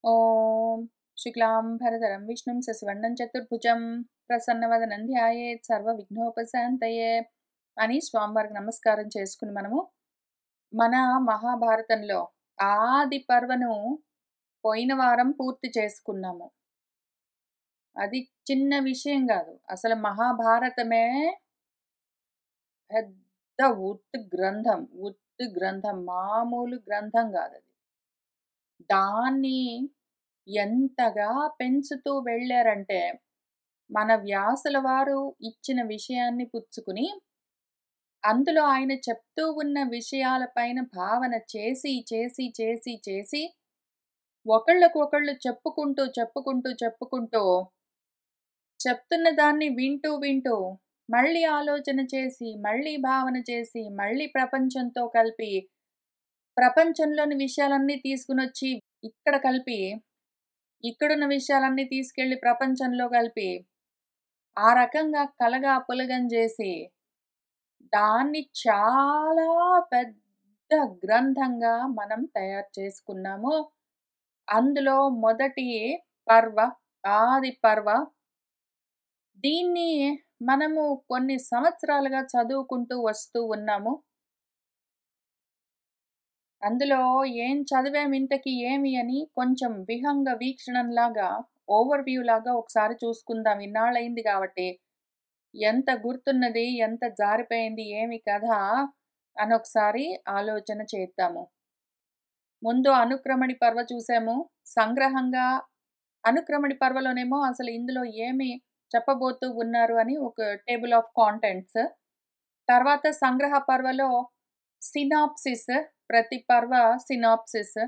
ఓం శుక్లాంబరధరం విష్ణుం శశివర్ణం చతుర్భుజం ప్రసన్నవదనం ధ్యాయేత్ సర్వవిఘ్నోపశాంతయే అని స్వామివారికి నమస్కారం చేసుకుని మనము మన మహాభారతంలో ఆది పర్వను పోయిన వారం పూర్తి చేసుకున్నాము. అది చిన్న విషయం కాదు. అసలు మహాభారతమే పెద్ద ఉత్తి గ్రంథం మామూలు గ్రంథం కాదది. దాన్ని ఎంతగా పెంచుతూ వెళ్ళారంటే, మన వ్యాసుల వారు ఇచ్చిన విషయాన్ని పుచ్చుకుని, అందులో ఆయన చెప్తూ ఉన్న విషయాలపైన భావన చేసి, ఒకళ్ళకు ఒకళ్ళు చెప్పుకుంటూ, చెప్తున్న దాన్ని వింటూ, మళ్ళీ ఆలోచన చేసి, మళ్ళీ భావన చేసి, మళ్ళీ ప్రపంచంతో కలిపి, ప్రపంచంలోని విషయాలన్నీ తీసుకునొచ్చి ఇక్కడ కలిపి, ఇక్కడున్న విషయాలన్నీ తీసుకెళ్ళి ప్రపంచంలో కలిపి, ఆ రకంగా కలగా పులగం చేసి, దాన్ని చాలా పెద్ద గ్రంథంగా మనం తయారు చేసుకున్నాము. అందులో మొదటి పర్వ, ఆది పర్వ. దీన్ని మనము కొన్ని సంవత్సరాలుగా చదువుకుంటూ వస్తూ ఉన్నాము. అందులో ఏం చదివాము ఇంతకి ఏమి అని కొంచెం విహంగ వీక్షణంలాగా, ఓవర్‌వ్యూ లాగా ఒకసారి చూసుకుందాం. ఇన్నాళ్ళయింది కాబట్టి. ఎంత గుర్తున్నది, ఎంత జారిపోయింది, ఏమి కథ అని ఒకసారి ఆలోచన చేద్దాము. ముందు అనుక్రమణి పర్వ చూసాము. సంగ్రహంగా అనుక్రమణి పర్వలోనేమో అసలు ఇందులో ఏమి చెప్పబోతూ ఉన్నారు అని ఒక టేబుల్ ఆఫ్ కాంటెంట్స్. తర్వాత సంగ్రహ పర్వలో సినాప్సిస్, ప్రతి పర్వ సినాప్సిస్.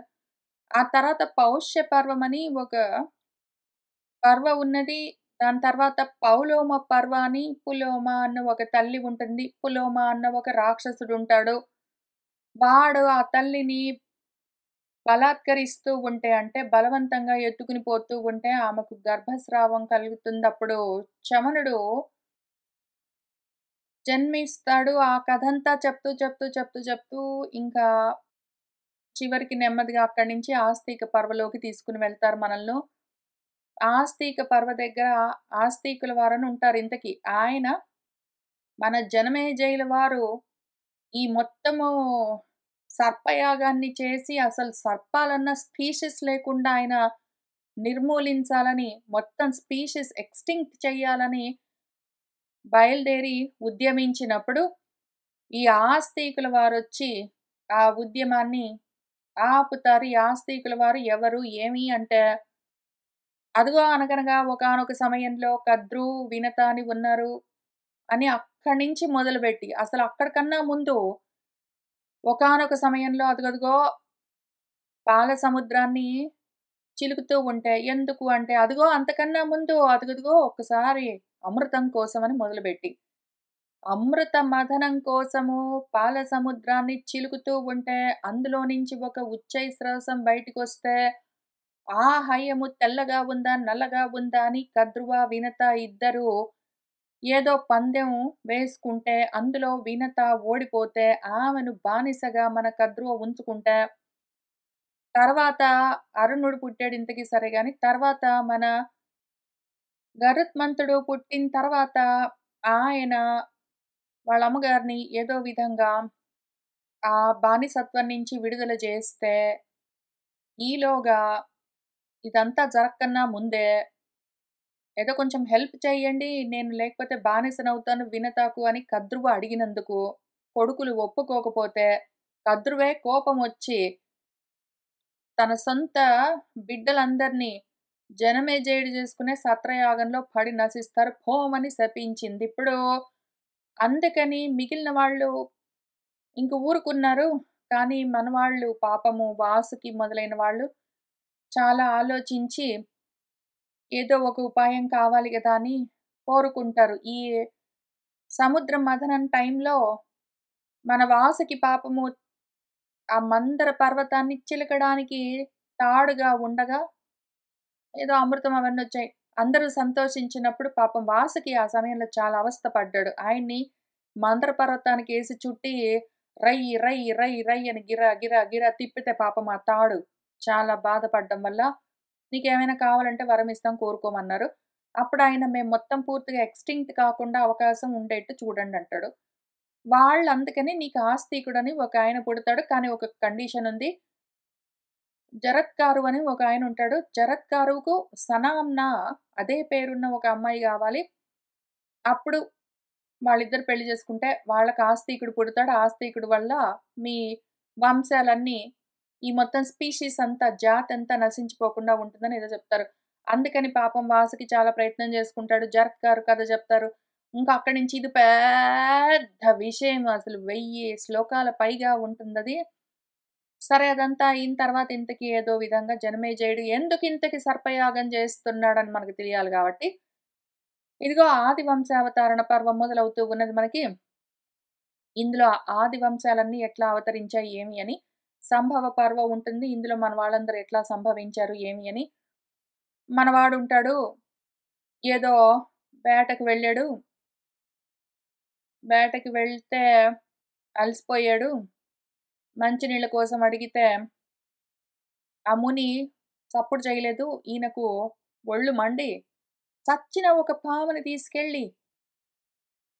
ఆ తర్వాత పౌష్య పర్వమని ఒక పర్వ ఉన్నది. దాని తర్వాత పౌలోమ పర్వ అని, పులోమ అన్న ఒక తల్లి ఉంటుంది. పులోమ అన్న ఒక రాక్షసుడుంటాడు. వాడు ఆ తల్లిని బలాత్కరిస్తూ ఉంటే, అంటే బలవంతంగా ఎత్తుకుని పోతూ ఉంటే ఆమెకు గర్భస్రావం కలుగుతుంది. అప్పుడు చమనుడు జన్మిస్తాడు. ఆ కథంతా చెప్తూ ఇంకా చివరికి నెమ్మదిగా అక్కడి నుంచి ఆస్తిక పర్వలోకి తీసుకొని వెళ్తారు మనల్ని. ఆస్తిక పర్వ దగ్గర ఆస్తికుల వారని ఉంటారు ఇంతకి. ఆయన మన జనమేజయుల వారు ఈ మొత్తము సర్పయాగాన్ని చేసి అసలు సర్పాలన్న స్పీషీస్ లేకుండా ఆయన నిర్మూలించాలని, మొత్తం స్పీషీస్ ఎక్స్‌టింక్ట్ చేయాలని బయలుదేరి ఉద్యమించినప్పుడు, ఈ ఆస్తికుల వారొచ్చి ఆ ఉద్యమాన్ని ఆపుతారు. ఈ ఆస్తికుల వారు ఎవరు? ఏమి అంటే, అదిగో అనగనగా ఒకానొక సమయంలో కద్రు, వినత అని ఉన్నారు అని అక్కడి నుంచి మొదలుపెట్టి, అసలు అక్కడికన్నా ముందు ఒకానొక సమయంలో అదిగదిగో పాల సముద్రాన్ని చిలుకుతూ ఉంటే, ఎందుకు అంటే, అదిగో అంతకన్నా ముందు అదిగదిగో ఒక్కసారి అమృతం కోసమని మొదలుపెట్టి, అమృత మథనం కోసము పాల సముద్రాన్ని చిలుకుతూ ఉంటే, అందులో నుంచి ఒక ఉచ్చైశ్రవసం బయటికొస్తే, ఆ హయము తెల్లగా ఉందా, నల్లగా ఉందా అని కద్రువ, వినత ఇద్దరూ ఏదో పందెం వేసుకుంటే, అందులో వినత ఓడిపోతే, ఆమెను బానిసగా మన కద్రువ ఉంచుకుంటే, తర్వాత అరుణుడు పుట్టాడు ఇంతకి సరే గాని, తర్వాత మన గరుత్మంతుడు పుట్టిన తర్వాత ఆయన వాళ్ళ అమ్మగారిని ఏదో విధంగా ఆ బానిసత్వం నుంచి విడుదల చేస్తే, ఈలోగా ఇదంతా జరక్కన్నా ముందే ఏదో కొంచెం హెల్ప్ చేయండి. నేను లేకపోతే బానిసనవుతాను వినతాకు అని కద్రువ అడిగినందుకు, కొడుకులు ఒప్పుకోకపోతే, కద్రువే కోపమొచ్చి తన సొంత బిడ్డలందరినీ జనమేజయుడు చేసుకునే సత్రయాగంలో పడి నశిస్తారు పోమని శపించింది. ఇప్పుడు అందుకని మిగిలిన వాళ్ళు ఇంక ఊరుకున్నారు. కానీ మనవాళ్ళు పాపము వాసుకి మొదలైన వాళ్ళు చాలా ఆలోచించి ఏదో ఒక ఉపాయం కావాలి గదా అని కోరుకుంటారు. ఈ సముద్ర మథనం టైంలో మన వాసుకి పాపము ఆ మందర పర్వతాన్ని చిలకడానికి తాడుగా ఉండగా ఏదో అమృతం అవన్నొచ్చాయి. అందరూ సంతోషించినప్పుడు పాపం వాసుకి ఆ సమయంలో చాలా అవస్థ పడ్డాడు. ఆయన్ని మందర పర్వతానికేసి చుట్టి రయ్ అని గిర తిప్పితే పాపం ఆ తాడు చాలా బాధపడ్డం వల్ల నీకేమైనా కావాలంటే వరం ఇస్తాం కోరుకోమన్నారు. అప్పుడాయన మేము మొత్తం పూర్తిగా ఎక్స్‌టింక్ట్ కాకుండా అవకాశం ఉండేట్టు చూడండంటాడు. వాళ్ళందుకని నీకు ఆస్తికుడని ఒకాయన పుడతాడు. కానీ ఒక కండిషన్ ఉంది. జరత్కారు అని ఒకాయనుంటాడు. జరత్కారుకు సనాంన అదే పేరున్న ఒక అమ్మాయి గావాలి. అప్పుడు వాళ్ళిద్దరు పెళ్లి చేసుకుంటే వాళ్ళకి ఆస్తికుడు పుడతాడు. ఆస్తికుడు వల్ల మీ వంశాలన్నీ ఈ మొత్తం స్పీషీస్ అంతా జాతంతా నశించిపోకుండా ఉంటుందని ఏదో చెప్తారు. అందుకని పాపం వాసుకి చాలా ప్రయత్నం చేసుకుంటాడు. జరత్కారు కథ చెప్తారు. ఇంకా అక్కడి నుంచి ఇది పెద్ద విషయం అసలు 1000 శ్లోకాల పైగా ఉంటుందది. సరే అదంతా అయిన తర్వాత ఇంతకి ఏదో విధంగా జనమేజయుడు ఎందుకింతకి సర్పయాగం చేస్తున్నాడని మనకు తెలియాలి గాబట్టి, ఇదిగో ఆది వంశావతారణ పర్వం మొదలవుతూ ఉన్నది మనకి. ఇందులో ఆది వంశాలన్నీ ఎట్లా అవతరించాయి ఏమి అని, సంభవ పర్వం ఉంటుంది. ఇందులో మన వాళ్ళందరూ ఎట్లా సంభవించారు ఏమి అని. మనవాడుంటాడు. ఏదో వేటకి వెళ్ళాడు. వేటకి వెళ్తే అలసిపోయాడు. మంచినీళ్ళ కోసం అడిగితే, ఆ ముని చప్పుడు చేయలేదు. ఈయనకు ఒళ్ళు మండి, చచ్చిన ఒక పాముని తీసుకెళ్ళి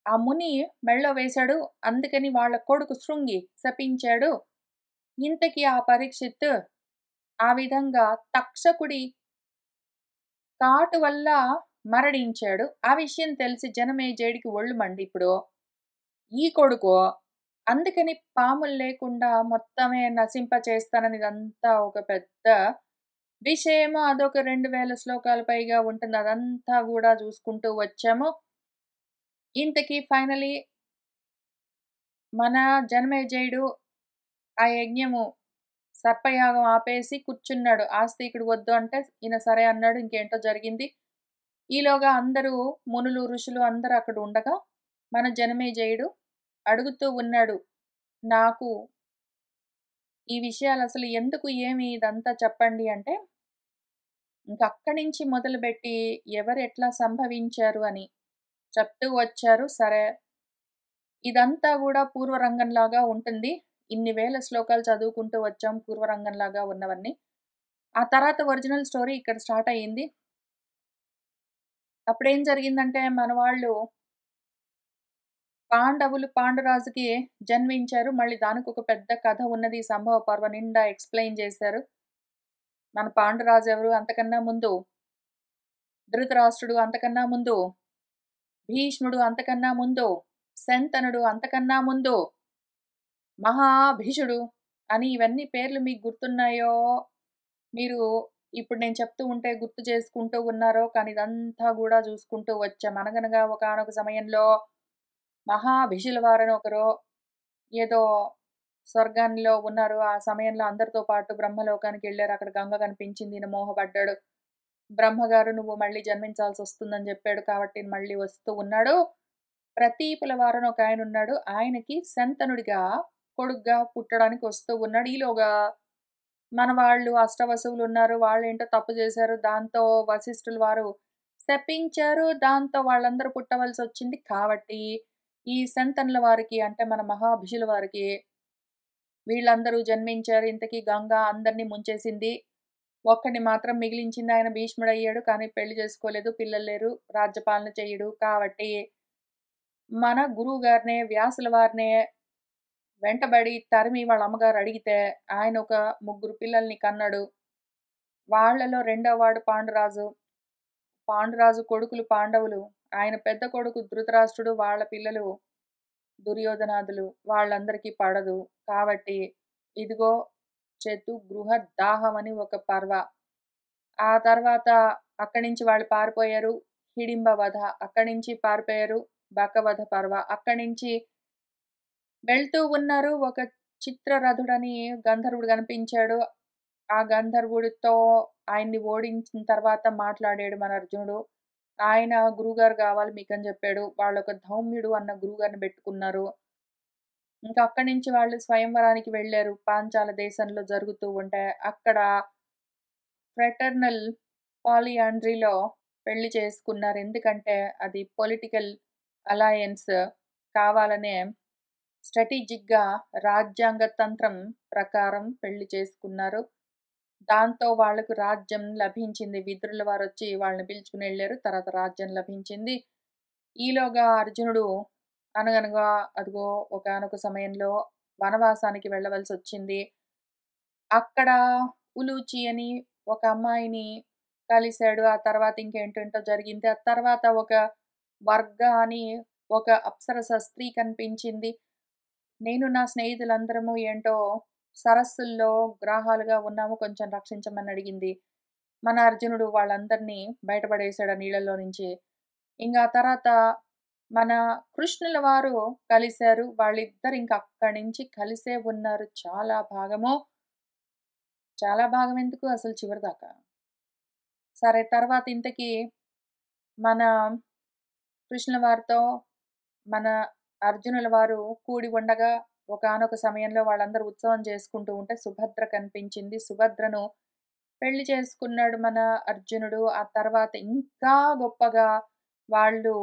ఆ ముని మెడలో వేశాడు. అందుకని వాళ్ళ కొడుకు శృంగి శపించాడు. ఇంతకీ ఆ పరీక్షిత్ ఆ విధంగా తక్షకుడి కాటు వల్ల మరణించాడు. ఆ విషయం తెలిసి జనమేజయుడికి ఒళ్ళు మండి ఇప్పుడు ఈ కొడుకు అందుకని పాములు లేకుండా మొత్తమే నశింపచేస్తానని ఇదంతా ఒక పెద్ద విషయము. అదొక 2000 శ్లోకాల పైగా ఉంటుంది. అదంతా గూడా చూసుకుంటూ వచ్చాము. ఇంతకీ ఫైనల్లీ మన జనమేజయుడు ఆ యజ్ఞము సర్పయాగం ఆపేసి కూర్చున్నాడు. ఆస్తికుడు వద్దు అంటే ఈయన సరే అన్నాడు. ఇంకేంటో జరిగింది. ఈలోగా అందరూ మునులు, ఋషులు అందరూ అక్కడ ఉండగా మన జనమేజయుడు అడుగుతూ ఉన్నాడు. నాకు ఈ విషయాలసలు ఎందుకు ఏమి ఇదంతా చెప్పండి అంటే, ఇంకక్కడి నుంచి మొదలుబెట్టి ఎవరెట్లా సంభవించారు అని చెప్తూ వచ్చారు. సరే, ఇదంతా గూడా పూర్వరంగంలాగా ఉంటుంది. ఇన్ని వేల శ్లోకాలు చదువుకుంటూ వచ్చాం పూర్వరంగంలాగా ఉన్నవన్నీ. ఆ తర్వాత ఒరిజినల్ స్టోరీ ఇక్కడ స్టార్ట్ అయింది. అప్పుడేం జరిగిందంటే మన వాళ్ళు పాండవులు పాండురాజుకి జన్మించారు. మళ్ళీ దానికొక పెద్ద కథ ఉన్నది. ఈ సంభవ పర్వం నిండా ఎక్స్‌ప్లెయిన్ చేశారు. మన పాండురాజు ఎవరు? అంతకన్నా ముందు ధృతరాష్ట్రుడు, అంతకన్నా ముందు భీష్ముడు, అంతకన్నా ముందు శంతనుడు, అంతకన్నా ముందు మహాభిషుడు అని ఇవన్నీ పేర్లు మీకు గుర్తున్నాయో, మీరు ఇప్పుడు నేను చెప్తూ ఉంటే గుర్తు చేసుకుంటూ ఉన్నారో, కానీ ఇదంతా గూడా చూసుకుంటూ వచ్చాం. అనగనగా ఒకానొక సమయంలో మహాభిషుల వారని ఒకరు ఏదో స్వర్గానిలో ఉన్నారు. ఆ సమయంలో అందరితో పాటు బ్రహ్మలోకానికెళ్లారు. అక్కడ గంగ కనిపించింది. ఈయన మోహపడ్డాడు. బ్రహ్మగారు "నువ్వు మళ్ళీ జన్మించాల్సొస్తుందని" జెప్పాడు. కాబట్టి మళ్ళీ వస్తూ ఉన్నాడు. ప్రతీపుల వారని ఒకాయనున్నాడు. ఆయనకి శంతనుడిగా కొడుగ్గా పుట్టడానికి వస్తూ ఉన్నాడు. ఈలోగా మన వాళ్ళు అష్టవసువులున్నారు. వాళ్ళేంటో తప్పు జేశారు. దాంతో వశిష్ఠుల వారు శపించారు. దాంతో వాళ్ళందరూ పుట్టవలసొచ్చింది. కాబట్టి ఈ శంతనుల వారికి అంటే మన మహాభిషుల వారికి వీళ్ళందరూ జన్మించారు. ఇంతకీ గంగ అందరిని ముంచేసింది. ఒక్కడిని మాత్రం మిగిలించింది. ఆయన భీష్ముడయ్యాడు. కానీ పెళ్లి చేసుకోలేదు. పిల్లలు లేరు. రాజ్యపాలన చెయ్యడు. కాబట్టి మన గురువుగారినే, వ్యాసుల వారినే వెంటబడి తరిమి వాళ్ళ అమ్మగారు అడిగితే ఆయన ఒక ముగ్గురు పిల్లల్ని కన్నాడు. వాళ్ళలో రెండో వాడు పాండురాజు. పాండురాజు కొడుకులు పాండవులు. ఆయన పెద్ద కొడుకు ధృతరాష్ట్రుడు. వాళ్ళ పిల్లలు దుర్యోధనాదులు. వాళ్ళందరికీ పడదు. కాబట్టి ఇదిగో చతుగృహ దాహం అని ఒక పర్వ. ఆ తర్వాత అక్కడి నుంచి వాళ్ళు పారిపోయారు. హిడింబ వధ. అక్కడి నుంచి పారిపోయారు. బకవధ పర్వ. అక్కడి నుంచి వెళ్తూ ఉన్నారు. ఒక చిత్రరథుడని గంధర్వుడు కనిపించాడు. ఆ గంధర్వుడితో ఆయన్ని ఓడించిన తర్వాత మాట్లాడాడు మన అర్జునుడు. ఆయన గురువుగారు కావాలి మీకని చెప్పాడు. వాళ్ళొక ధౌమ్యుడు అన్న గురువుగారిని పెట్టుకున్నారు. ఇంకా అక్కడి నుంచి వాళ్ళు స్వయంవరానికి వెళ్లారు. పాంచాల దేశంలో జరుగుతూ ఉంటే అక్కడ ఫ్రెటర్నల్ పాలియాండ్రీలో పెళ్లి చేసుకున్నారు. ఎందుకంటే అది పొలిటికల్ అలయన్స్ కావాలనే స్ట్రాటజిక్‌గా రాజ్యాంగ తంత్రం ప్రకారం పెళ్లి చేసుకున్నారు. దాంతో వాళ్ళకు రాజ్యం లభించింది. విదురుల వారొచ్చి వాళ్ళని పిలుచుకొనెళ్లారు. తర్వాత రాజ్యం లభించింది. ఈలోగా అర్జునుడు అనగనగా అదిగో ఒకానొక సమయంలో వనవాసానికి వెళ్ళవలసొచ్చింది. అక్కడ ఉలూచి అని ఒక అమ్మాయిని కలిసాడు. ఆ తర్వాత ఇంకేంటేంటో జరిగింది. ఆ తర్వాత ఒక వర్గ అని ఒక అప్సరస స్త్రీ కనిపించింది. నేను నా స్నేహితులందరము ఏంటో సరస్సుల్లో గ్రాహాలుగా ఉన్నాము. కొంచెం రక్షించమని అడిగింది. మన అర్జునుడు వాళ్ళందరినీ బయటపడేసాడు ఆ నీళ్ళలో నుంచి. ఇంగా తర్వాత మన కృష్ణుల వారు కలిసారు. వాళ్ళిద్దరు ఇంక అక్కడి నుంచి కలిసే ఉన్నారు చాలా భాగము. చాలా భాగం ఎందుకు అసలు చివరిదాకా. సరే తర్వాత ఇంతకీ మన కృష్ణుల వారితో మన అర్జునుల వారు కూడి ఉండగా ఒకానొక సమయంలో వాళ్ళందరూ ఉత్సవం చేసుకుంటూ ఉంటే సుభద్ర కనిపించింది. సుభద్రను పెళ్లి చేసుకున్నాడు మన అర్జునుడు. ఆ తర్వాత ఇంకా గొప్పగా వాళ్ళు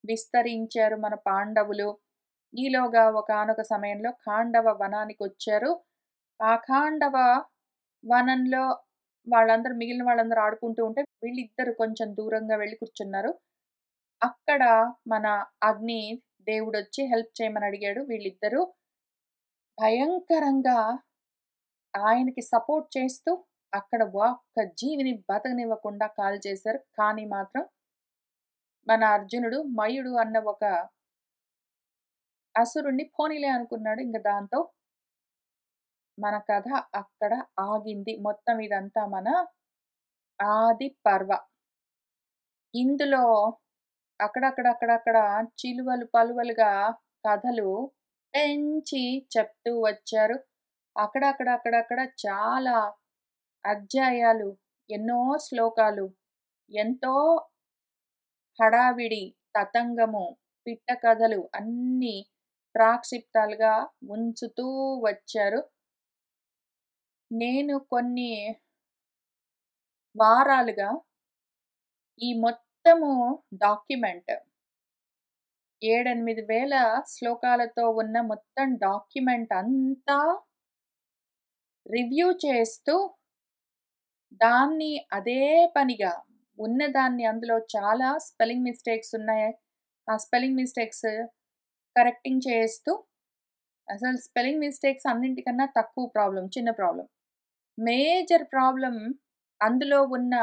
విస్తరించారు మన పాండవులు. ఈలోగా ఒకానొక సమయంలో ఖాండవ వనానికొచ్చారు. ఆ ఖాండవ వనంలో మిగిలిన వాళ్ళందరూ ఆడుకుంటూ ఉంటే వీళ్ళిద్దరు కొంచెం దూరంగా వెళ్లి కూర్చున్నారు. అక్కడ మన అగ్ని దేవుడొచ్చి హెల్ప్ చేయమని అడిగాడు. వీళ్ళిద్దరూ భయంకరంగా ఆయనకి సపోర్ట్ చేస్తూ అక్కడ ఒక్క జీవిని బతకనివ్వకుండా కాల్చేశారు. కానీ మాత్రం మన అర్జునుడు మయుడు అన్న ఒక అసురుడిని పోనీలే అనుకున్నాడు. ఇంక దాంతో మన కథ అక్కడ ఆగింది. మొత్తం ఇదంతా మన ఆది పర్వ. ఇందులో అక్కడక్కడ చిలువలు పలువలుగా కథలు పెంచి చెప్తూ వచ్చారు. అక్కడక్కడ చాలా అధ్యాయాలు, ఎన్నో శ్లోకాలు, ఎంతో హడావిడి, తతంగము, పిట్ట కథలు అన్నీ ప్రాక్షిప్తాలుగా ఉంచుతూ వచ్చారు. నేను కొన్ని వారాలుగా ఈ మొత్తము డాక్యుమెంట్ 7, 8 వేల శ్లోకాలతో ఉన్న మొత్తం డాక్యుమెంట్ అంతా రివ్యూ చేస్తూ దాన్ని అదే పనిగా ఉన్నదాన్ని అందులో చాలా స్పెల్లింగ్ మిస్టేక్స్ ఉన్నాయి. ఆ స్పెల్లింగ్ మిస్టేక్స్ కరెక్టింగ్ చేస్తూ అసలు స్పెల్లింగ్ మిస్టేక్స్ అన్నింటికన్నా తక్కువ ప్రాబ్లమ్. చిన్న ప్రాబ్లమ్. మేజర్ ప్రాబ్లమ్ అందులో ఉన్న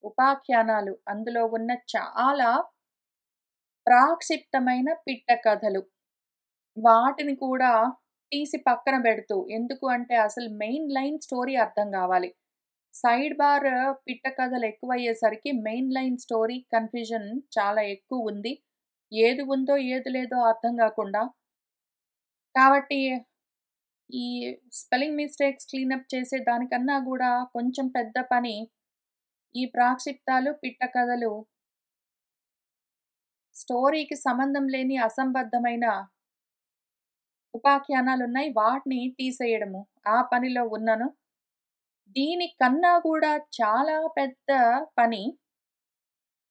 ఉపాఖ్యానాలు, అందులో ఉన్న చాలా ప్రాక్షిప్తమైన పిట్ట కథలు. వాటిని కూడా తీసి పక్కన బెడుతూ ఎందుకు అంటే అసలు మెయిన్ లైన్ స్టోరీ అర్థం గావాలి. సైడ్ బార్ పిట్ట కథలు ఎక్కువయ్యేసరికి మెయిన్ లైన్ స్టోరీ కన్‌ఫ్యూజన్ చాలా ఎక్కువుంది. ఏది ఉందో, ఏది లేదో అర్థం గాకుండా. కాబట్టి ఈ స్పెల్లింగ్ మిస్టేక్స్ క్లీనప్ చేసే దానికన్నా గూడా కొంచెం పెద్ద పని ఈ ప్రాక్షిప్తాలు, పిట్ట కథలు స్టోరీకి సంబంధం లేని అసంబద్ధమైన ఉపాఖ్యానాలున్నాయి. వాటిని తీసేయడము. ఆ పనిలో ఉన్నాను. దీనికన్నా గూడా చాలా పెద్ద పని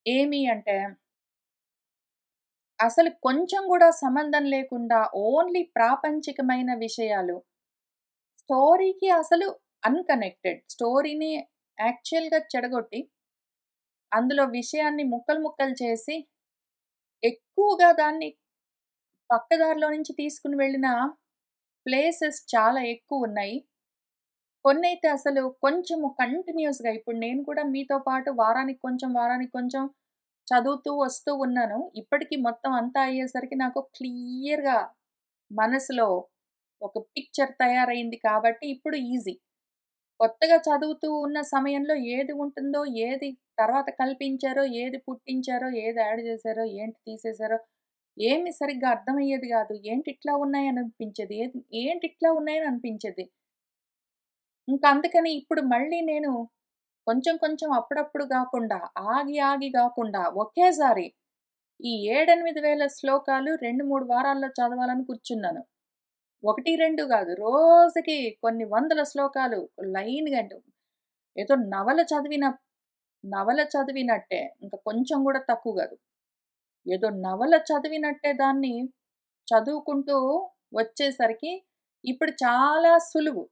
ఏమి అంటే, అసలు కొంచెం గూడా సంబంధం లేకుండా ఓన్లీ ప్రాపంచికమైన విషయాలు. స్టోరీకి అసలు అన్‌కనెక్టెడ్. స్టోరీని యాక్చువల్‌గా చెడగొట్టి, అందులో విషయాన్ని ముక్కలు ముక్కలు చేసి, ఎక్కువగా దాన్ని పక్కదారిలో నుంచి తీసుకొని వెళ్ళిన ప్లేసెస్ చాలా ఎక్కువున్నాయి. కొన్నైతే అసలు కొంచెము కంటిన్యూయస్‌గా ఇప్పుడు నేను కూడా మీతో పాటు వారానికి కొంచెం చదువుతూ వస్తూ ఉన్నాను. ఇప్పటికి మొత్తం అంతా అయ్యేసరికి నాకు క్లియర్‌గా మనసులో ఒక పిక్చర్ తయారయింది కాబట్టి ఇప్పుడు ఈజీ. కొత్తగా చదువుతూ ఉన్న సమయంలో ఏది ఉంటుందో, ఏది తర్వాత కల్పించారో, ఏది పుట్టించారో, ఏది యాడ్ చేశారో, ఏంటి తీసేశారో, ఏమి సరిగ్గా అర్థమయ్యేది గాదు. ఏంటిట్లా ఉన్నాయని అనిపించేది. ఏంటిట్లా ఉన్నాయని అనిపించేది. ఇంక అందుకని ఇప్పుడు మళ్ళీ నేను కొంచెం అప్పుడప్పుడు గాకుండా, ఆగి గాకుండా ఒకేసారి ఈ 7, 8 వేల శ్లోకాలు 2, 3 వారాల్లో చదవాలని కూర్చున్నాను. 1, 2 గాదు. రోజుకి కొన్ని వందల శ్లోకాలు లైన్‌గా ఏదో నవల చదివినట్టే. ఇంక కొంచెం గూడా తక్కువ గాదు. ఏదో నవల చదివినట్టే దాన్ని చదువుకుంటూ వచ్చేసరికి ఇప్పుడు చాలా సులువు.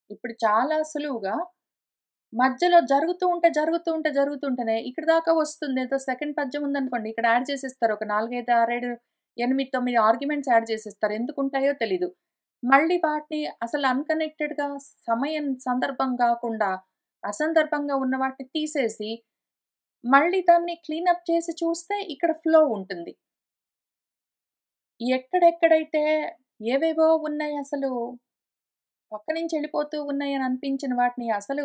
ఇప్పుడు చాలా సులువుగా మధ్యలో జరుగుతూ ఉంటేనే ఇక్కడి దాకా వస్తుంది. ఏదో సెకండ్ పద్యం ఉందనుకోండి. ఇక్కడ యాడ్ చేసేస్తారు. ఒక 4, 5, 6, 7, 8, 9 ఆర్గ్యుమెంట్స్ యాడ్ చేసేస్తారు. ఎందుకుంటాయో తెలీదు. మళ్ళీ వాటిని అసలు అన్‌కనెక్టెడ్‌గా సందర్భం గాకుండా, అసందర్భంగా ఉన్న వాటిని తీసేసి, మళ్ళీ దాన్ని క్లీనప్ చేసి చూస్తే ఇక్కడ ఫ్లో ఉంటుంది. ఎక్కడెక్కడైతే ఏవేవో ఉన్నాయసలు పక్క నుంచి ఎళ్ళిపోతూ ఉన్నాయని అనిపించిన వాటిని అసలు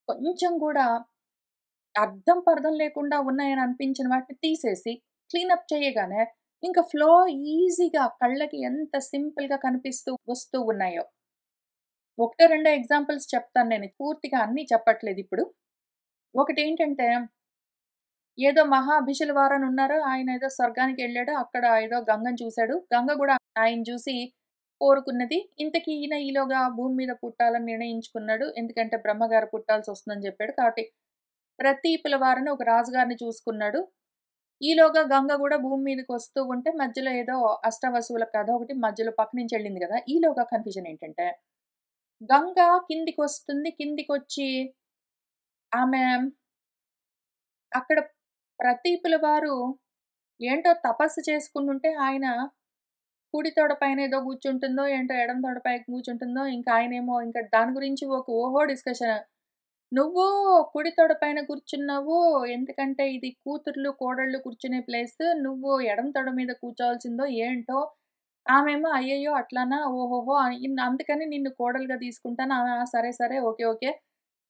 కొంచెం గూడా అర్థం పర్థం లేకుండా ఉన్నాయని అనిపించిన వాటిని తీసేసి, క్లీనప్ చేయగానే ఇంక ఫ్లో ఈజీగా కళ్ళకి ఎంత సింపుల్‌గా కనిపిస్తూ వస్తూ ఉన్నాయో. ఒకటో రెండో ఎగ్జాంపుల్స్ చెప్తాను నేను. పూర్తిగా అన్నీ చెప్పట్లేదిప్పుడు. ఒకటేంటంటే, ఏదో మహాభిషుల వారనున్నారు. ఆయనేదో స్వర్గానికెళ్ళాడు. అక్కడ ఏదో గంగని చూసాడు. గంగ గూడా ఆయన్ని జూసి కోరుకున్నది. ఇంతకీ ఈయన ఈలోగా భూమి మీద పుట్టాలని నిర్ణయించుకున్నాడు. ఎందుకంటే బ్రహ్మగారు పుట్టాల్సొస్తుందని జెప్పాడు. కాబట్టి ప్రతీపుల వారని ఒక రాజుగారిని చూసుకున్నాడు. ఈలోగా గంగ గూడా భూమి మీదకొస్తూ ఉంటే మధ్యలో ఏదో అష్టవసువుల కథ ఒకటి మధ్యలో పక్క నుంచెళ్ళింది గదా! ఈలోగా కన్‌ఫ్యూజన్ ఏంటంటే, గంగ కిందికొస్తుంది. కిందికొచ్చి ఆమె అక్కడ ప్రతీపుల వారు ఏంటో తపస్సు చేసుకుంటుంటే ఆయన కుడి తొడ పైన ఏదో కూర్చుంటుందో ఏంటో ఎడమ తొడ పైన కూర్చుంటుందో ఇంకా ఆయనేమో ఇంకా దాని గురించి ఒక ఓహో డిస్కషన్. "నువ్వు కుడి తొడ పైన కూర్చున్నావు. ఎందుకంటే ఇది కూతుర్లు, కోడళ్ళు కూర్చునే ప్లేసు. నువ్వు ఎడమ తొడ మీద కూర్చోవాల్సిందో ఏంటో." ఆమేమో "అయ్యయ్యో! అట్లానా? ఓహోహో! అందుకని నిన్ను కోడలుగా తీసుకుంటాను." ఆ! ఆ! సరే, సరే. Okay, okay.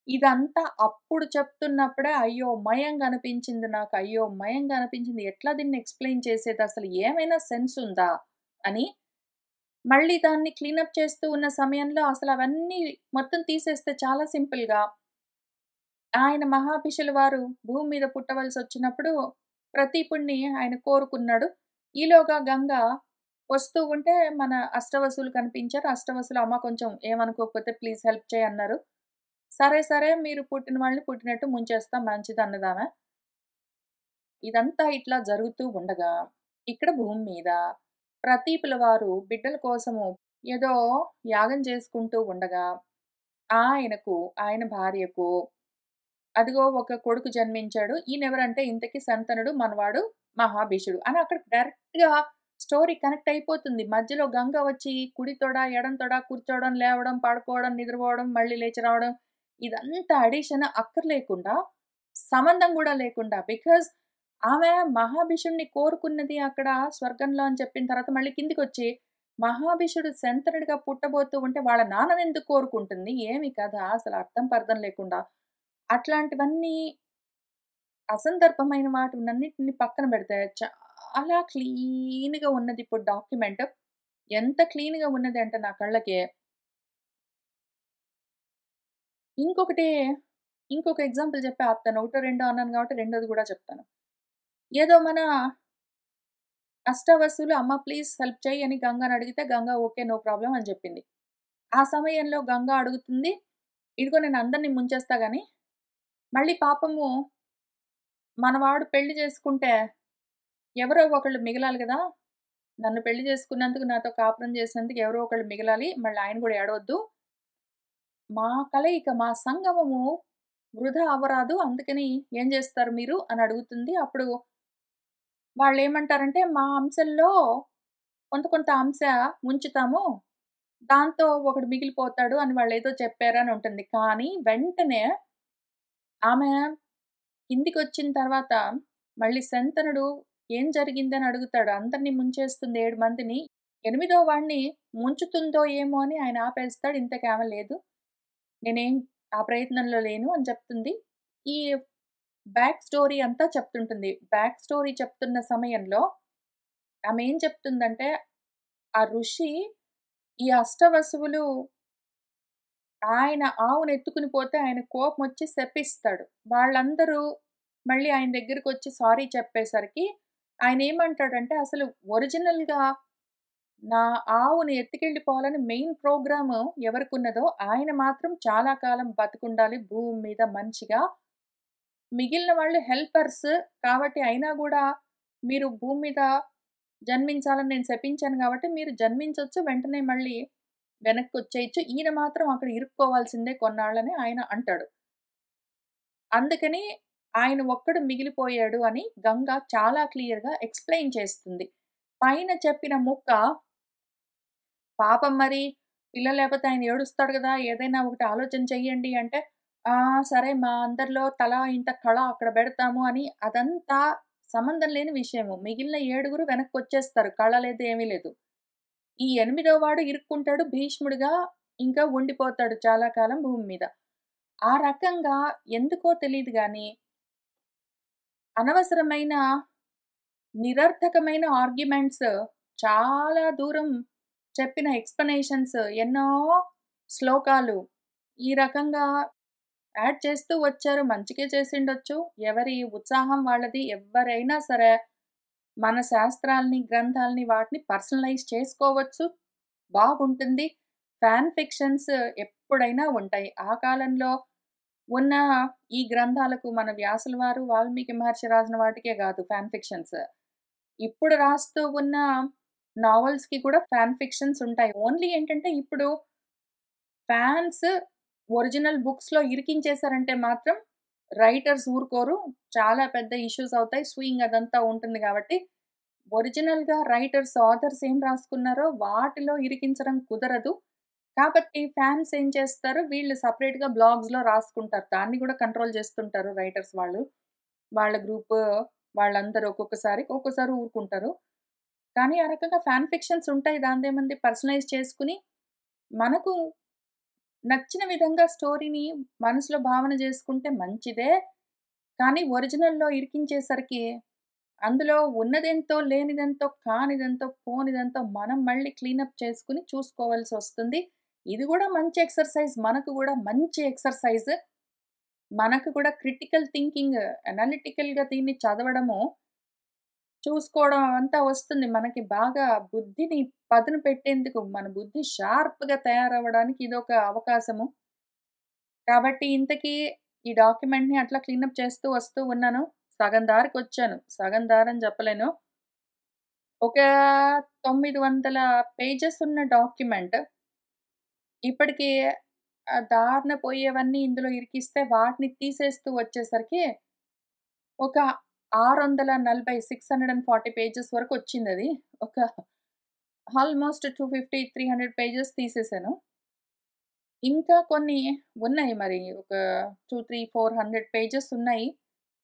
ఇదంతా అప్పుడు చెప్తున్నప్పుడే అయ్యోమయంగా అనిపించింది నాకు. అయ్యోమయంగా అనిపించింది. ఎట్లా దీన్ని ఎక్స్‌ప్లెయిన్ చేసేదసలు ఏమైనా సెన్స్ ఉందా? అని. మళ్ళీ దాన్ని క్లీనప్ చేస్తూ ఉన్న సమయంలో అసలవన్నీ మొత్తం తీసేస్తే చాలా సింపుల్‌గా ఆయన మహాభిషుల వారు భూమి మీద పుట్టవలసొచ్చినప్పుడు ప్రతీపుడిని ఆయన కోరుకున్నాడు. ఈలోగా గంగ వస్తూ ఉంటే మన అష్టవసులు కనిపించారు. అష్టవసులు "అమ్మ కొంచెం ఏమనుకోకపోతే ప్లీజ్ హెల్ప్ చేయి" అన్నారు. సరే, సరే మీరు పుట్టిన వాళ్ళని పుట్టినట్టు ముంచేస్తాం మంచిదన్నదామె. ఇదంతా ఇట్లా జరుగుతూ ఉండగా, ఇక్కడ భూమి మీద ప్రతీపుల వారు బిడ్డల కోసము ఏదో యాగం చేసుకుంటూ ఉండగా, ఆయనకు, ఆయన భార్యకు అదిగో ఒక కొడుకు జన్మించాడు. ఈయనెవరంటే ఇంతకి శంతనుడు మనవాడు మహాభీషుడు అని అక్కడ డైరెక్ట్‌గా స్టోరీ కనెక్ట్ అయిపోతుంది. మధ్యలో గంగ వచ్చి కుడి తొడ, ఎడమ తొడ, కూర్చోవడం, లేవడం, పడుకోవడం, నిద్రపోవడం, మళ్ళీ లేచి రావడం ఇదంతా అడిషన్ అక్కర్లేకుండా, సంబంధం గూడా లేకుండా బికాజ్ ఆమె మహాభిషుడిని కోరుకున్నది అక్కడ స్వర్గంలో అని చెప్పిన తర్వాత మళ్ళీ కిందికొచ్చి మహాభిషుడు శంతనుడిగా పుట్టబోతూ ఉంటే వాళ్ళ నాన్ననెందుకు కోరుకుంటుంది? ఏమి కథ? అసలు అర్థం పర్థం లేకుండా. అట్లాంటివన్నీ అసందర్భమైన వాటినన్నిటిని పక్కన పెడితే చాలా క్లీన్‌గా ఉన్నదిప్పుడు డాక్యుమెంట్. ఎంత క్లీన్‌గా ఉన్నదంటే నా కళ్ళకి. ఇంకొకటి ఇంకొక ఎగ్జాంపుల్ చెప్పి ఆపుతాను. ఒకటో రెండో అన్నాను కాబట్టి రెండోది గూడా చెప్తాను. ఏదో మన అష్టావసులు "అమ్మ ప్లీజ్ హెల్ప్ చెయ్యి" అని గంగని అడిగితే గంగ ఓకే. నో ప్రాబ్లమ్ అని జెప్పింది. ఆ సమయంలో గంగ అడుగుతుంది, "ఇదిగో నేను అందరిని ముంచేస్తా గాని, మళ్ళీ పాపము మనవాడు పెళ్లి చేసుకుంటే ఎవరో ఒకళ్ళు మిగలాలి గదా! నన్ను పెళ్లి చేసుకున్నందుకు, నాతో కాపురం చేసినందుకు ఎవరో ఒకళ్ళు మిగలాలి. మళ్ళీ ఆయన గూడా ఏడవద్దు. మా కలయిక, మా సంగమము వృధా అవ్వరాదు. అందుకని ఏం జేస్తారు మీరు?" అని అడుగుతుంది. అప్పుడు వాళ్ళేమంటారంటే, "మా అంశంలో కొంత కొంత అంశ ఉంచుతాము. దాంతో ఒకడు మిగిలిపోతాడు" అని వాళ్ళేదో చెప్పారని ఉంటుంది. కానీ వెంటనే ఆమె కిందికొచ్చిన తర్వాత మళ్ళీ శంతనుడు ఏం జరిగిందని అడుగుతాడు. అందరిని ముంచేస్తుంది 7 మందిని. ఎనిమిదో వాడిని ముంచుతుందో ఏమో అని ఆయన ఆపేస్తాడు. ఇంతకి ఆమె లేదు. నేనేం ఆ ప్రయత్నంలో లేను అని చెప్తుంది. ఈ బ్యాక్ స్టోరీ అంతా చెప్తుంటుంది. బ్యాక్ స్టోరీ చెప్తున్న సమయంలో ఆమె ఏం చెప్తుందంటే, ఆ ఋషి ఈ అష్టవసువులు ఆయన ఆవును ఎత్తుకుని పోతే ఆయనకు కోపమొచ్చి శపిస్తాడు. వాళ్ళందరూ మళ్ళీ ఆయన దగ్గరకొచ్చి సారీ చెప్పేసరికి ఆయనేమంటాడంటే, అసలు ఒరిజినల్‌గా నా ఆవుని ఎత్తుకెళ్ళిపోవాలని మెయిన్ ప్రోగ్రాము ఎవరికున్నదో ఆయన మాత్రం చాలా కాలం బతికుండాలి భూమి మీద మనిషిగా. మిగిలిన వాళ్ళు హెల్పర్స్ కాబట్టి అయినా గూడా మీరు భూమి మీద జన్మించాలని నేను శపించాను గాబట్టి మీరు జన్మించొచ్చు. వెంటనే మళ్ళీ వెనక్కొచ్చేయొచ్చు. ఈయన మాత్రం అక్కడ ఇరుక్కోవాల్సిందే కొన్నాళ్ళని ఆయన అంటాడు. అందుకని ఆయన ఒక్కడు మిగిలిపోయాడు అని గంగ చాలా క్లియర్‌గా ఎక్స్‌ప్లెయిన్ చేస్తుంది. పైన చెప్పిన ముక్క పాపం మరి పిల్లలు లేపోతే ఆయన ఏడుస్తాడు గదా! ఏదైనా ఒకటి ఆలోచన చెయ్యండి అంటే, "ఆ! సరే మా అందరిలో తలా ఇంత కళ అక్కడ బెడతాము" అని అదంతా సంబంధం లేని విషయము. మిగిలిన ఏడుగురు వెనక్కొచ్చేస్తారు. కళ లేదు, ఏమీ లేదు. ఈ ఎనిమిదో వాడు ఇరుక్కుంటాడు భీష్ముడిగా ఇంకా ఉండిపోతాడు చాలా కాలం భూమి మీద. ఆ రకంగా ఎందుకో తెలీదు గానీ, అనవసరమైన నిరర్థకమైన ఆర్గ్యుమెంట్స్ చాలా దూరం చెప్పిన ఎక్స్‌ప్లనేషన్స్ ఎన్నో శ్లోకాలు ఈ రకంగా యాడ్ చేస్తూ వచ్చారు. మంచికే చేసుండొచ్చు. ఎవరి ఉత్సాహం వాళ్ళది. ఎవ్వరైనా సరే మన శాస్త్రాల్ని, గ్రంథాల్ని వాటిని పర్సనలైజ్ చేసుకోవచ్చు. బాగుంటుంది. ఫ్యాన్ ఫిక్షన్స్ ఎప్పుడైనా ఉంటాయి. ఆ కాలంలో ఉన్న ఈ గ్రంథాలకు మన వ్యాసుల వారు, వాల్మీకి మహర్షి రాసిన వాటికే గాదు ఫ్యాన్ ఫిక్షన్స్. ఇప్పుడు రాస్తూ ఉన్న నావెల్స్‌కి కూడా ఫ్యాన్ ఫిక్షన్స్ ఉంటాయి. ఓన్లీ ఏంటంటే ఇప్పుడు ఫ్యాన్స్ ఒరిజినల్ బుక్స్‌లో ఇరికించేసారంటే మాత్రం రైటర్స్ ఊరుకోరు. చాలా పెద్ద ఇష్యూస్ అవుతాయి. సూయింగ్ అదంతా ఉంటుంది గాబట్టి, ఒరిజినల్‌గా రైటర్స్, ఆథర్స్ ఏం రాసుకున్నారో వాటిలో ఇరికించడం కుదరదు. కాబట్టి ఫ్యాన్స్ ఏం చేస్తారు, వీళ్ళు సెపరేట్‌గా బ్లాగ్స్‌లో రాసుకుంటారు. దాన్ని గూడా కంట్రోల్ చేస్తుంటారు రైటర్స్ వాళ్ళు. వాళ్ళ గ్రూపు వాళ్ళందరూ ఒక్కొక్కసారి ఊరుకుంటారు. కానీ ఆ రకంగా ఫ్యాన్ ఫిక్షన్స్ ఉంటాయి. దానిదేముంది పర్సనలైజ్ చేసుకొని, మనకు నచ్చిన విధంగా స్టోరీని మనసులో భావన చేసుకుంటే మంచిదే. కానీ ఒరిజినల్‌లో ఇరికించేసరికి అందులో ఉన్నదెంతో, లేనిదెంతో, కానిదెంతో, పోనిదెంతో మనం మళ్ళీ క్లీనప్ చేసుకొని చూసుకోవాల్సొస్తుంది. ఇది గూడా మంచి ఎక్సర్‌సైజ్. మనకు గూడా మంచి ఎక్సర్‌సైజ్. మనకు కూడా క్రిటికల్ థింకింగ్, అనలిటికల్‌గా దీన్ని చదవడము, చూసుకోవడం అవంతా వస్తుంది. మనకి బాగా బుద్ధిని పదును పెట్టేందుకు, మన బుద్ధి షార్ప్‌గా తయారవ్వడానికి ఇదొక అవకాశము. కాబట్టి ఇంతకీ ఈ డాక్యుమెంట్‌ని అట్లా క్లీనప్ చేస్తూ వస్తూ ఉన్నాను. సగం దారికొచ్చాను. సగం దారని చెప్పలేను. ఒక 900 పేజెస్ ఉన్న డాక్యుమెంట్. ఇప్పటికి దారిన పోయేవన్నీ ఇందులో ఇరికిస్తే వాటిని తీసేస్తూ వచ్చేసరికి ఒక 640, 640 పేజెస్ వరకొచ్చిందది. ఒక ఆల్‌మోస్ట్ 250, 300 పేజెస్ తీసేసాను. ఇంకా కొన్ని ఉన్నాయి మరి. ఒక 2, 3, 400 పేజెస్ ఉన్నాయి.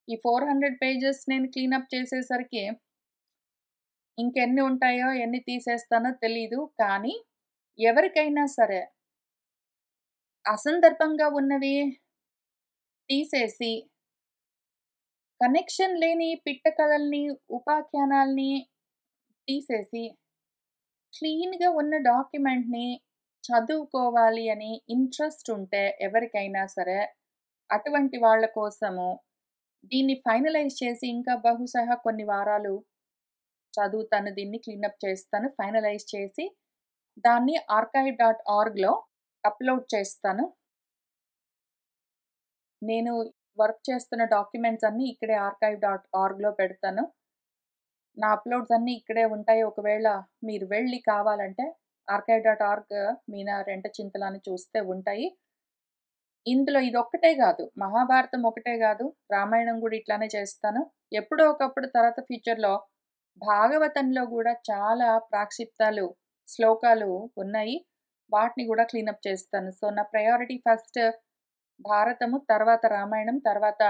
ఈ 400 పేజెస్ నేను క్లీనప్ చేసేసరికి ఇంకెన్ని ఉంటాయో, ఎన్ని తీసేస్తానో తెలీదు. కానీ ఎవరికైనా సరే అసందర్భంగా ఉన్నవి తీసేసి, కనెక్షన్ లేని పిట్ట కథల్ని, ఉపాఖ్యానాల్ని తీసేసి, క్లీన్‌గా ఉన్న డాక్యుమెంట్‌ని చదువుకోవాలి అని ఇంట్రెస్ట్ ఉంటే ఎవరికైనా సరే, అటువంటి వాళ్ళ కోసము దీన్ని ఫైనలైజ్ చేసి ఇంకా బహుశः కొన్ని వారాలు చదువుతాను. దీన్ని క్లీనప్ చేస్తాను. ఫైనలైజ్ చేసి దాన్ని archive.orgలో అప్‌లోడ్ చేస్తాను. నేను వర్క్ చేస్తున్న డాక్యుమెంట్స్ అన్నీ ఇక్కడే archive.orgలో పెడతాను. నా అప్‌లోడ్స్ అన్నీ ఇక్కడే ఉంటాయి. ఒకవేళ మీరు వెళ్లి కావాలంటే archive.org మీనా రెంటచింతల అని చూస్తే ఉంటాయి. ఇందులో ఇదొక్కటే గాదు. మహాభారతం ఒకటే గాదు. రామాయణం గూడా ఇట్లానే చేస్తాను. ఎప్పుడో ఒకప్పుడు తర్వాత ఫ్యూచర్‌లో భాగవతంలో గూడా చాలా ప్రాక్షిప్తాలు, శ్లోకాలు ఉన్నాయి. వాటిని గూడా క్లీనప్ చేస్తాను. సో, నా ప్రయారిటీ ఫస్ట్ భారతము, తర్వాత రామాయణం, తర్వాత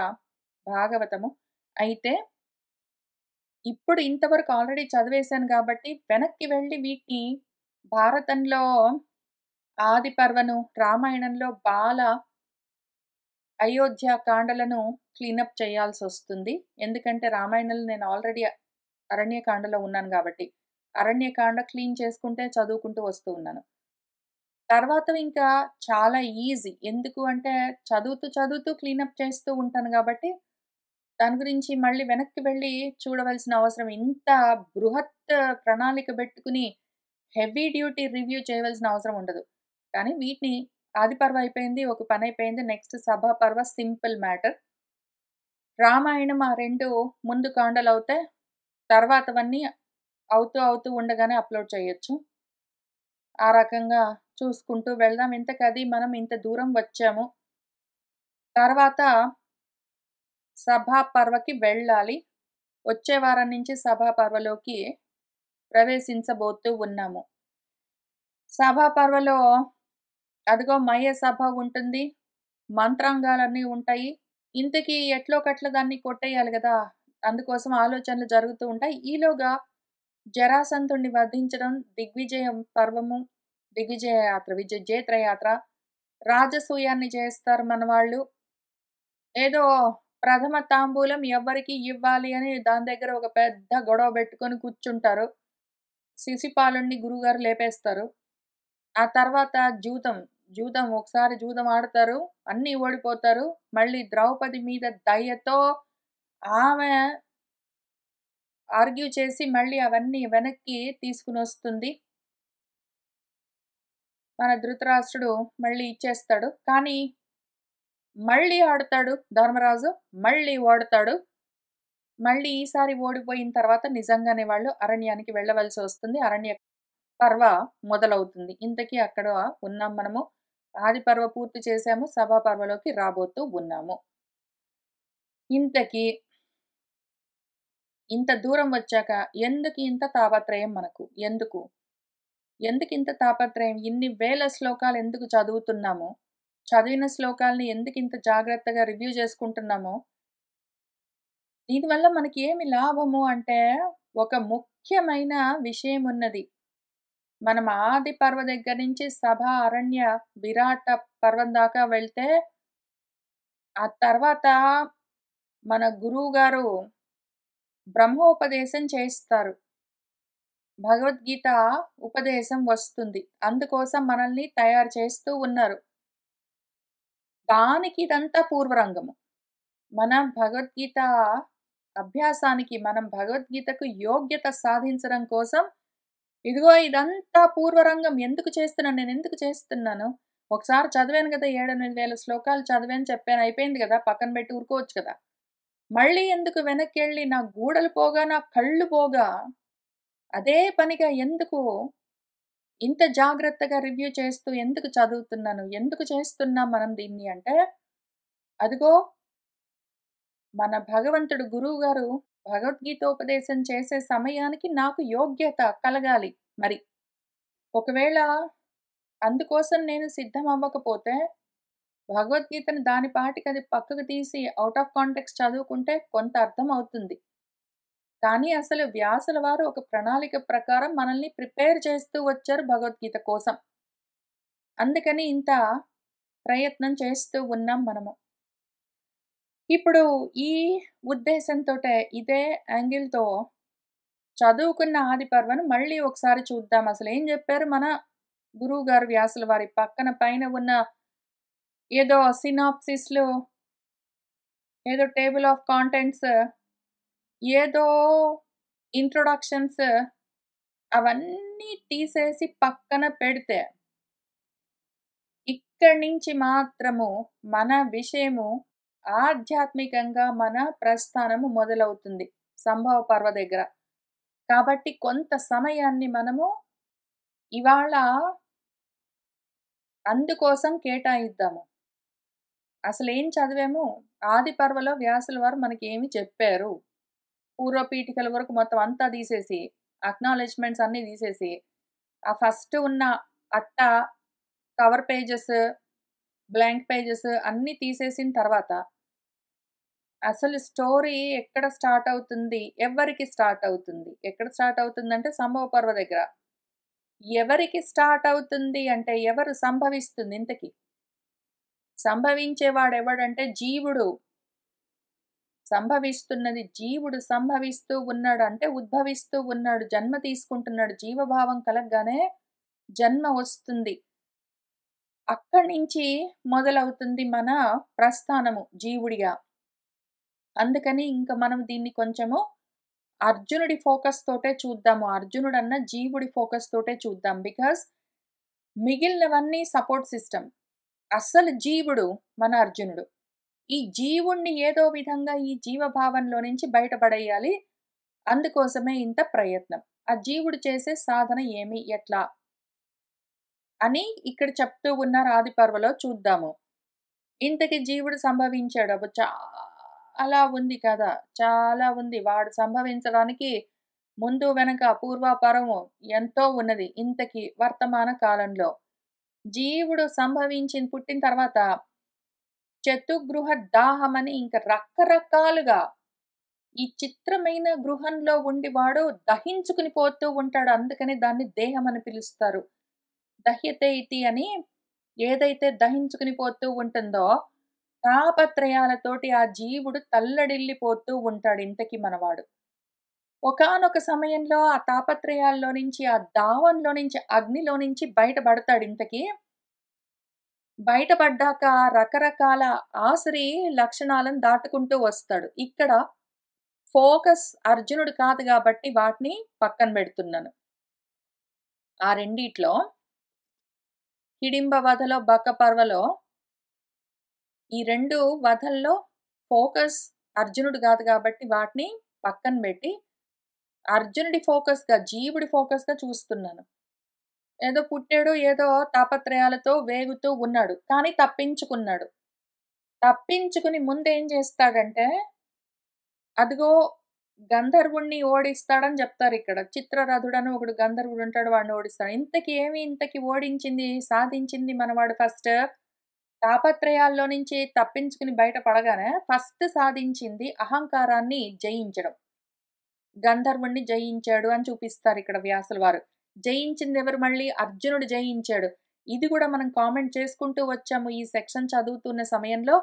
భాగవతము. అయితే ఇప్పుడు ఇంతవరకు ఆల్రెడీ చదివేశాను గాబట్టి, వెనక్కి వెళ్లి వీటిని భారతంలో ఆది పర్వను, రామాయణంలో బాల అయోధ్య కాండలను క్లీనప్ చేయాల్సొస్తుంది. ఎందుకంటే రామాయణంలో నేను ఆల్రెడీ అరణ్యకాండలో ఉన్నాను గాబట్టి. అరణ్యకాండ క్లీన్ చేసుకుంటే చదువుకుంటూ వస్తూ ఉన్నాను. తర్వాత ఇంకా చాలా ఈజీ. ఎందుకు అంటే చదువుతూ క్లీనప్ చేస్తూ ఉంటాను గాబట్టి, దాని గురించి మళ్ళీ వెనక్కి వెళ్లి చూడవలసిన అవసరం ఇంత బృహత్ ప్రణాళిక బెట్టుకుని హెవీ డ్యూటీ రివ్యూ చేయవలసిన అవసరం ఉండదు. కానీ వీటిని ఆది పర్వ అయిపోయింది. ఒక పనయిపోయింది. నెక్స్ట్ సభా పర్వ సింపుల్ మ్యాటర్. రామాయణం ఆ 2 ముందు కాండలవుతే, తర్వాతవన్నీ అవుతూ ఉండగానే అప్‌లోడ్ చేయొచ్చు. ఆ రకంగా చూసుకుంటూ వెళ్దాం. ఇంతకది మనం ఇంత దూరం వచ్చాము. తర్వాత సభాపర్వకి వెళ్ళాలి. వచ్చే వారం నుంచి సభాపర్వలోకి ప్రవేశించబోతూ ఉన్నాము. సభాపర్వలో అదిగో మయ సభ ఉంటుంది. మంత్రాంగాలన్నీ ఉంటాయి. ఇంతకీ ఎట్లోకట్ల దాన్ని కొట్టేయాలి గదా! అందుకోసం ఆలోచనలు జరుగుతూ ఉంటాయి. ఈలోగా జరాసంధుడిని వధించడం, దిగ్విజయం పర్వము, దిగ్విజయ యాత్ర, జేత్రయాత్ర, రాజసూయాన్ని చేస్తారు మనవాళ్ళు. ఏదో ప్రథమ తాంబూలం ఎవ్వరికి ఇవ్వాలి అని దాని దగ్గర ఒక పెద్ద గొడవ పెట్టుకొని కూర్చుంటారు. శిశుపాలుడిని గురువుగారు లేపేస్తారు. ఆ తర్వాత జూదం ఒకసారి జూదం ఆడతారు. అన్నీ ఓడిపోతారు. మళ్ళీ ద్రౌపది మీద దయతో ఆమె ఆర్గ్యూ చేసి మళ్ళీ అవన్నీ వెనక్కి తీసుకొనొస్తుంది. మన ధృతరాష్ట్రుడు మళ్ళీ ఇచ్చేస్తాడు. కానీ మళ్ళీ ఆడతాడు ధర్మరాజు. మళ్ళీ ఓడతాడు. మళ్ళీ ఈసారి ఓడిపోయిన తర్వాత నిజంగానే వాళ్ళు అరణ్యానికి వెళ్ళవలసి వస్తుంది. అరణ్య పర్వ మొదలవుతుంది. ఇంతకీ అక్కడ ఉన్నాం మనము. ఆది పర్వ పూర్తి చేశాము. సభా పర్వలోకి రాబోతూ ఉన్నాము. ఇంతకీ ఇంత దూరం వచ్చాక ఎందుకు ఇంత తాపత్రయం మనకు? ఎందుకు? ఎందుకింత తాపత్రయం? ఇన్ని వేల శ్లోకాలు ఎందుకు చదువుతున్నాము? చదివిన శ్లోకాల్ని ఎందుకింత జాగ్రత్తగా రివ్యూ చేసుకుంటున్నామో, దీనివల్ల మనకి ఏమి లాభము అంటే, ఒక ముఖ్యమైన విషయం ఉన్నది. మనం ఆది పర్వ దగ్గర నుంచి సభ, అరణ్య, విరాట పర్వం దాకా వెళ్తే, ఆ తర్వాత మన గురువుగారు బ్రహ్మోపదేశం చేస్తారు. భగవద్గీత ఉపదేశం వస్తుంది. అందుకోసం మనల్ని తయారు చేస్తూ ఉన్నారు. దానికి ఇదంతా పూర్వరంగము. మన భగవద్గీత అభ్యాసానికి, మనం భగవద్గీతకు యోగ్యత సాధించడం కోసం ఇదిగో ఇదంతా పూర్వరంగం. ఎందుకు చేస్తున్నాను? నేనెందుకు చేస్తున్నాను? ఒకసారి చదివాను గదా! 7, 8 వేల శ్లోకాలు చదివాను, చెప్పాను, అయిపోయింది గదా! పక్కన పెట్టి ఊరుకోవచ్చు కదా! మళ్ళీ ఎందుకు వెనక్కెళ్ళి నా గూడలు పోగా, నా కళ్ళు పోగా, అదే పనిగా ఎందుకు ఇంత జాగ్రత్తగా రివ్యూ చేస్తూ ఎందుకు చదువుతున్నాను? ఎందుకు చేస్తున్నాం మనం దీన్ని అంటే, అదిగో మన భగవంతుడు గురువుగారు భగవద్గీతోపదేశం చేసే సమయానికి నాకు యోగ్యత కలగాలి మరి. ఒకవేళ అందుకోసం నేను సిద్ధం అవ్వకపోతే, భగవద్గీతను దాని పాటికది పక్కకు తీసి ఔట్ ఆఫ్ కాంటెక్స్ట్ చదువుకుంటే కొంత అర్థం అవుతుంది. కానీ అసలు వ్యాసుల వారు ఒక ప్రణాళిక ప్రకారం మనల్ని ప్రిపేర్ చేస్తూ వచ్చారు భగవద్గీత కోసం. అందుకని ఇంత ప్రయత్నం చేస్తూ ఉన్నాం మనము. ఇప్పుడు ఈ ఉద్దేశంతోటే, ఇదే యాంగిల్‌తో చదువుకున్న ఆది పర్వను మళ్ళీ ఒకసారి చూద్దాం. అసలేం జెప్పారు మన గురువుగారు వ్యాసుల వారి పక్కన పైన ఉన్న ఏదో సినాప్సిస్‌లు, ఏదో టేబుల్ ఆఫ్ కాంటెంట్స్, ఏదో ఇంట్రొడక్షన్స్ అవన్నీ తీసేసి పక్కన పెడితే, ఇక్కడి నుంచి మాత్రము మన విషయము ఆధ్యాత్మికంగా మన ప్రస్థానము మొదలవుతుంది. సంభవ పర్వ దగ్గర. కాబట్టి కొంత సమయాన్ని మనము ఇవాళ అందుకోసం కేటాయిద్దాము. అసలేం చదివాము? ఆది పర్వలో వ్యాసుల వారు మనకేమి చెప్పారు? పూర్వపీఠికల వరకు మొత్తం అంతా తీసేసి, అక్నాలెడ్జ్‌మెంట్స్ అన్నీ తీసేసి, ఆ ఫస్ట్ ఉన్న అట్ట, కవర్ పేజెస్, బ్లాంక్ పేజెస్ అన్నీ తీసేసిన తర్వాత, అసలు స్టోరీ ఎక్కడ స్టార్ట్ అవుతుంది? ఎవ్వరికి స్టార్ట్ అవుతుంది? ఎక్కడ స్టార్ట్ అవుతుందంటే సంభవ పర్వ దగ్గర. ఎవరికి స్టార్ట్ అవుతుంది అంటే ఎవరు సంభవిస్తుంది ఇంతకి? సంభవించేవాడెవడంటే జీవుడు. సంభవిస్తున్నది జీవుడు. సంభవిస్తూ ఉన్నాడు అంటే ఉద్భవిస్తూ ఉన్నాడు. జన్మ తీసుకుంటున్నాడు. జీవభావం కలగ్గానే జన్మ వస్తుంది. అక్కడి నుంచి మొదలవుతుంది మన ప్రస్థానము జీవుడిగా. అందుకని ఇంక మనం దీన్ని కొంచెము అర్జునుడి ఫోకస్ తోటే చూద్దాము. అర్జునుడన్న జీవుడి ఫోకస్ తోటే చూద్దాం. బికాజ్ మిగిలినవన్నీ సపోర్ట్ సిస్టమ్. అస్సలు జీవుడు మన అర్జునుడు. ఈ జీవుణ్ణి ఏదో విధంగా ఈ జీవభావంలో నుంచి బయటపడేయాలి. అందుకోసమే ఇంత ప్రయత్నం. ఆ జీవుడు చేసే సాధన ఏమి? ఎట్లా? అని ఇక్కడ చెప్తూ ఉన్నారు ఆది పర్వలో చూద్దాము. ఇంతకి జీవుడు సంభవించాడు. అబ్బో! అలా ఉంది కదా! చాలా ఉంది. వాడు సంభవించడానికి ముందు వెనక పూర్వాపరము ఎంతో ఉన్నది. ఇంతకి వర్తమాన కాలంలో. జీవుడు పుట్టిన తర్వాత చతుగృహ దాహమని ఇంక రకరకాలుగా ఈ చిత్రమైన గృహంలో ఉండి వాడు దహించుకుని పోతూ ఉంటాడు. అందుకని దాన్ని దేహం అని పిలుస్తారు. దహ్యతే ఇతి అని ఏదైతే దహించుకుని పోతూ ఉంటుందో, తాపత్రయాలతోటి ఆ జీవుడు తల్లడిల్లిపోతూ ఉంటాడు ఇంతకి మనవాడు. ఒకానొక సమయంలో ఆ తాపత్రయాల్లో నుంచి, ఆ దావంలో నుంచి, అగ్నిలో నుంచి బయటపడతాడు ఇంతకీ. బయటపడ్డాక రకరకాల ఆసురీ లక్షణాలను దాటుకుంటూ వస్తాడు. ఇక్కడ ఫోకస్ అర్జునుడు కాదు గాబట్టి వాటిని పక్కన బెడుతున్నాను. ఆ రెండిట్లో హిడింబ వధలో, బక పర్వలో ఈ 2 వధల్లో ఫోకస్ అర్జునుడు గాదు గాబట్టి వాటిని పక్కన బెట్టి, అర్జునుడి ఫోకస్‌గా, జీవుడి ఫోకస్‌గా చూస్తున్నాను. ఏదో పుట్టాడు, ఏదో తాపత్రయాలతో వేగుతూ ఉన్నాడు. కానీ తప్పించుకున్నాడు. తప్పించుకుని ముందేం జేస్తాడంటే, అదిగో గంధర్వుడిని ఓడిస్తాడని జెప్తారిక్కడ. చిత్రరథుడని ఒకడు గంధర్వుడుంటాడు. వాడిని ఓడిస్తాడు. ఇంతకి ఓడించింది, సాధించింది మనవాడు ఫస్ట్ తాపత్రయాల్లో నుంచి తప్పించుకుని బయట పడగానే ఫస్ట్ సాధించింది అహంకారాన్ని జయించడం. గంధర్వుడిని జయించాడు అని చూపిస్తారిక్కడ వ్యాసుల వారు. జయించిందెవరు మళ్ళీ? అర్జునుడు జయించాడు. ఇది గూడా మనం కామెంట్ చేసుకుంటూ వచ్చాము ఈ సెక్షన్ చదువుతున్న సమయంలో.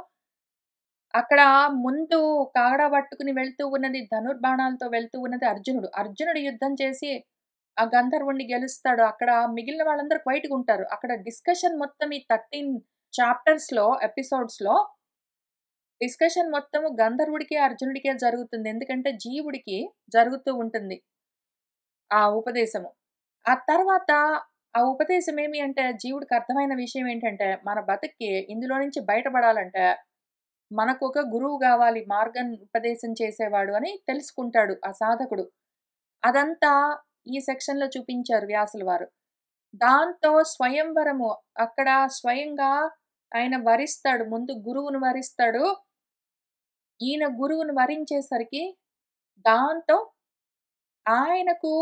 అక్కడ ముందు కాగడా పట్టుకుని వెళ్తూ ఉన్నది, ధనుర్బాణాలతో వెళ్తూ ఉన్నది అర్జునుడు. అర్జునుడు యుద్ధం చేసి ఆ గంధర్వుడిని గెలుస్తాడు. అక్కడ మిగిలిన వాళ్ళందరూ క్వైట్‌గుంటారు. అక్కడ డిస్కషన్ మొత్తం ఈ 13 చాప్టర్స్‌లో, ఎపిసోడ్స్‌లో డిస్కషన్ మొత్తము గంధర్వుడికి, అర్జునుడికే జరుగుతుంది. ఎందుకంటే జీవుడికి జరుగుతూ ఉంటుంది ఆ ఉపదేశము. ఆ తర్వాత ఆ ఉపదేశం ఏమి అంటే జీవుడికి అర్థమైన విషయం ఏంటంటే, మన బతుక్కి ఇందులో నుంచి బయటపడాలంటే మనకొక గురువు గావాలి. మార్గం ఉపదేశం చేసేవాడు అని తెలుసుకుంటాడు ఆ సాధకుడు. అదంతా ఈ సెక్షన్‌లో చూపించారు వ్యాసుల వారు. దాంతో స్వయంవరము అక్కడ స్వయంగా ఆయన వరిస్తాడు. ముందు గురువును వరిస్తాడు. ఈయన గురువును వరించేసరికి దాంతో ఆయనకు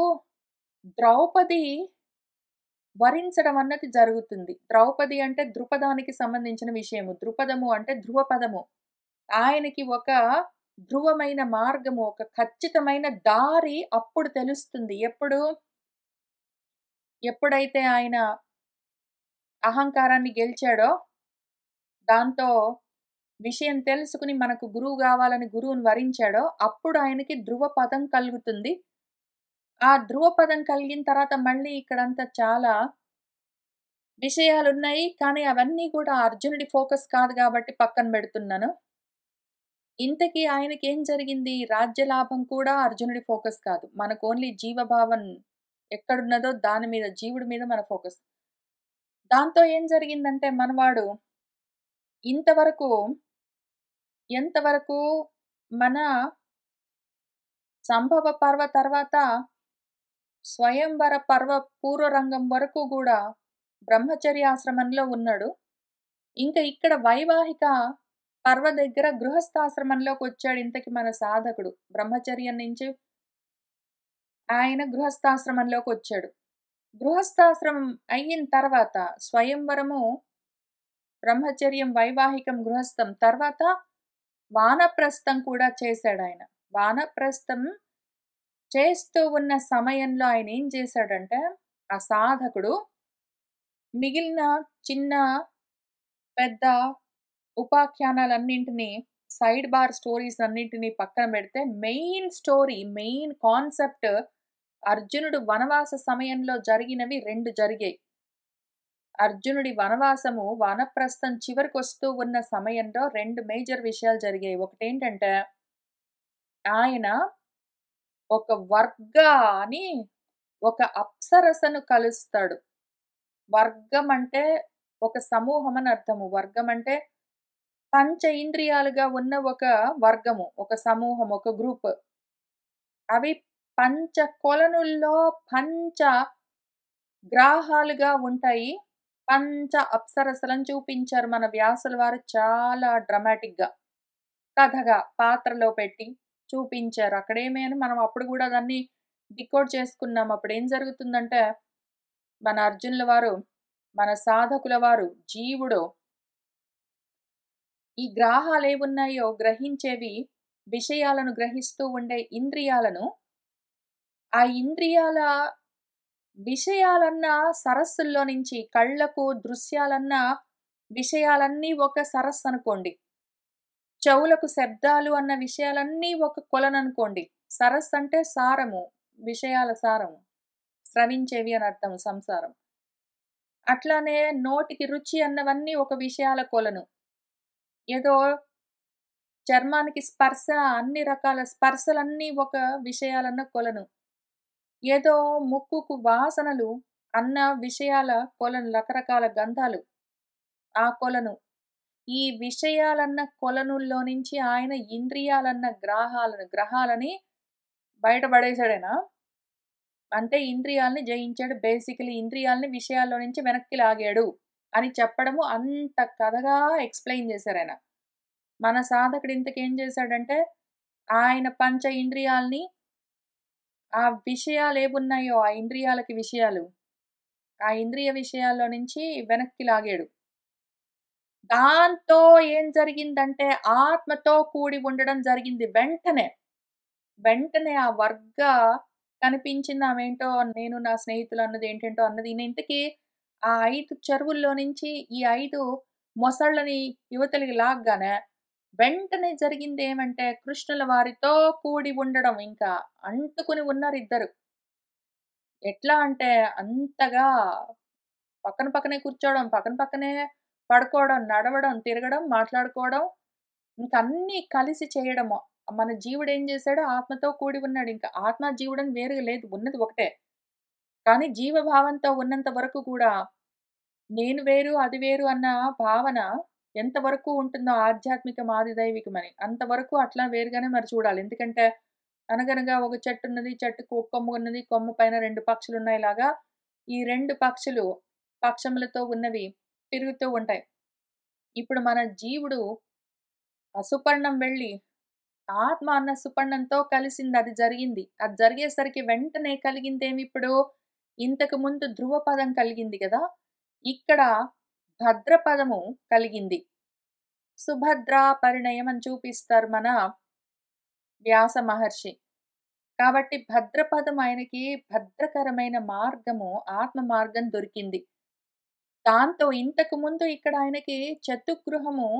ద్రౌపది వరించడం అన్నది జరుగుతుంది. ద్రౌపది అంటే ద్రుపదానికి సంబంధించిన విషయము. ద్రుపదము అంటే ధ్రువపదము. ఆయనకి ఒక ధ్రువమైన మార్గము, ఒక ఖచ్చితమైన దారి అప్పుడు తెలుస్తుంది. ఎప్పుడైతే ఆయన అహంకారాన్ని గెలిచాడో, దాంతో విషయం తెలుసుకొని మనకు గురువు గావాలని గురువుని వరించాడో, అప్పుడు ఆయనకి ధ్రువపదం కలుగుతుంది. ఆ ధ్రువపదం కలిగిన తర్వాత మళ్ళీ ఇక్కడంతా చాలా విషయాలున్నాయి. కానీ అవన్నీ కూడా అర్జునుడి ఫోకస్ కాదు గాబట్టి పక్కన బెడుతున్నాను. ఇంతకీ ఆయనకేం జరిగింది? రాజ్యలాభం కూడా అర్జునుడి ఫోకస్ కాదు. మనకు ఓన్లీ జీవభావం ఎక్కడున్నదో దాని మీద, జీవుడి మీద మన ఫోకస్. దాంతో ఏం జరిగిందంటే మనవాడు ఇంతవరకు ఎంతవరకు మన సంభవ పర్వ తర్వాత స్వయంవర పర్వ పూర్వరంగం వరకు గూడా బ్రహ్మచర్యాశ్రమంలో ఉన్నాడు. ఇంక ఇక్కడ వైవాహిక పర్వ దగ్గర గృహస్థాశ్రమంలోకొచ్చాడు ఇంతకి మన సాధకుడు. బ్రహ్మచర్యం నుంచి ఆయన గృహస్థాశ్రమంలోకొచ్చాడు. గృహస్థాశ్రమం అయిన తర్వాత స్వయంవరము, బ్రహ్మచర్యం, వైవాహికం, గృహస్థం తర్వాత వానప్రస్థం కూడా చేశాడాయన. వానప్రస్థం చేస్తూ ఉన్న సమయంలో ఆయనేం చేశాడంటే, ఆ సాధకుడు మిగిలిన చిన్న, పెద్ద ఉపాఖ్యానాలన్నింటిని సైడ్ బార్ స్టోరీస్ అన్నింటిని పక్కన పెడితే మెయిన్ స్టోరీ, మెయిన్ కాన్సెప్ట్ అర్జునుడు వనవాస సమయంలో జరిగినవి 2 జరిగాయి. అర్జునుడి వనవాసము, వానప్రస్థం చివరికొస్తూ ఉన్న సమయంలో 2 మేజర్ విషయాలు జరిగాయి. ఒకటేంటంటే, ఆయన ఒక వర్గ అని ఒక అప్సరసను కలుస్తాడు. వర్గం అంటే ఒక సమూహం అని అర్థము. వర్గం అంటే పంచ ఇంద్రియాలుగా ఉన్న ఒక వర్గము, ఒక సమూహం, ఒక గ్రూప్. అవి పంచ కొలనుల్లో పంచ గ్రాహాలుగా ఉంటాయి. పంచ అప్సరసలను చూపించారు మన వ్యాసుల వారు చాలా డ్రమాటిక్‌గా. కథగా పాత్రలో పెట్టి చూపించారు. అక్కడేమి అని మనం అప్పుడు గూడా దాన్ని డీకోడ్ చేసుకున్నాం. అప్పుడేం జరుగుతుందంటే, మన అర్జునుల వారు, మన సాధకుల వారు, జీవుడు ఈ గ్రాహాలేవున్నాయో గ్రహించేవి విషయాలను గ్రహిస్తూ ఉండే ఇంద్రియాలను, ఆ ఇంద్రియాల విషయాలన్నా సరస్సుల్లో నుంచి కళ్ళకు దృశ్యాలన్నా విషయాలన్నీ ఒక సరస్సనుకోండి. చెవులకు శబ్దాలు అన్న విషయాలన్నీ ఒక కొలననుకోండి. సరస్సంటే సారము, విషయాల సారము. స్రవించేవి అని అర్థం సంసారం. అట్లానే నోటికి రుచి అన్నవన్నీ ఒక విషయాల కొలను. ఏదో చర్మానికి స్పర్శ అన్ని రకాల స్పర్శలన్నీ ఒక విషయాలన్న కొలను. ఏదో ముక్కుకు వాసనలు అన్న విషయాల కొలను రకరకాల గంధాలు ఆ కొలను. ఈ విషయాలన్న కొలనుల్లో నుంచి ఆయన ఇంద్రియాలన్న గ్రహాలని బయట పడేసాడాయన. అంటే ఇంద్రియాల్ని జయించాడు. బేసికల్లీ ఇంద్రియాల్ని విషయాల్లో నుంచి వెనక్కి లాగాడు అని చెప్పడము అంత కథగా ఎక్స్‌ప్లెయిన్ చేశారాయన. మన సాధకుడు ఇంతకేం చేశాడంటే, ఆయన పంచ ఇంద్రియాల్ని ఆ విషయాలేవున్నాయో ఆ ఇంద్రియాలకి విషయాలు, ఆ ఇంద్రియ విషయాల్లో నుంచి వెనక్కి లాగాడు. దాంతో ఏం జరిగిందంటే ఆత్మతో కూడి ఉండడం జరిగింది వెంటనే. వెంటనే ఆ వర్గ కనిపించింది ఆమేంటో నేను నా స్నేహితులు అన్నది ఏంటేంటో అన్నది. ఇంతకీ ఆ 5 చెరువుల్లో నుంచి ఈ 5 మొసళ్ళని యువతలకి లాగ్గానే వెంటనే జరిగిందేమంటే కృష్ణుల వారితో కూడి ఉండడం ఇంకా. అంటుకుని ఉన్నారిద్దరు. ఎట్లా అంటే అంతగా పక్కన పక్కనే కూర్చోవడం, పక్కన పక్కనే పడుకోవడం, నడవడం, తిరగడం, మాట్లాడుకోవడం ఇంక అన్నీ కలిసి చేయడము. మన జీవుడేం జేశాడు ఆత్మతో కూడి ఉన్నాడింక. ఆత్మ, జీవుడని వేరుగా లేదు. ఉన్నది ఒకటే. కానీ జీవభావంతో ఉన్నంత వరకు కూడా నేను వేరు, అది వేరు అన్న భావన ఎంతవరకు ఉంటుందో ఆధ్యాత్మికం, ఆదిదైవికమని. అంతవరకు అట్లా వేరుగానే మరి చూడాలి. ఎందుకంటే అనగనగా ఒక చెట్టున్నది. చెట్టుకు ఒక కొమ్మున్నది. కొమ్మ పైన 2 పక్షులున్నాయిలాగా ఈ 2 పక్షులు పక్షములతో ఉన్నవి తిరుగుతూ ఉంటాయి. ఇప్పుడు మన జీవుడు సుపర్ణం వెళ్ళి ఆత్మ అన్న సుపర్ణంతో కలిసింది. అది జరిగింది. అది జరిగేసరికి వెంటనే కలిగిందేమిప్పుడు, ఇంతకు ముందు ధ్రువ పదం కలిగింది గదా! ఇక్కడ భద్ర పదము కలిగింది. సుభద్రా పరిణయం అని చూపిస్తారు మన వ్యాస మహర్షి. కాబట్టి భద్రపదం ఆయనకి భద్రకరమైన మార్గము, ఆత్మ మార్గం దొరికింది. దాంతో ఇంతకు ముందు ఇక్కడ ఆయనకి చతుగృహము,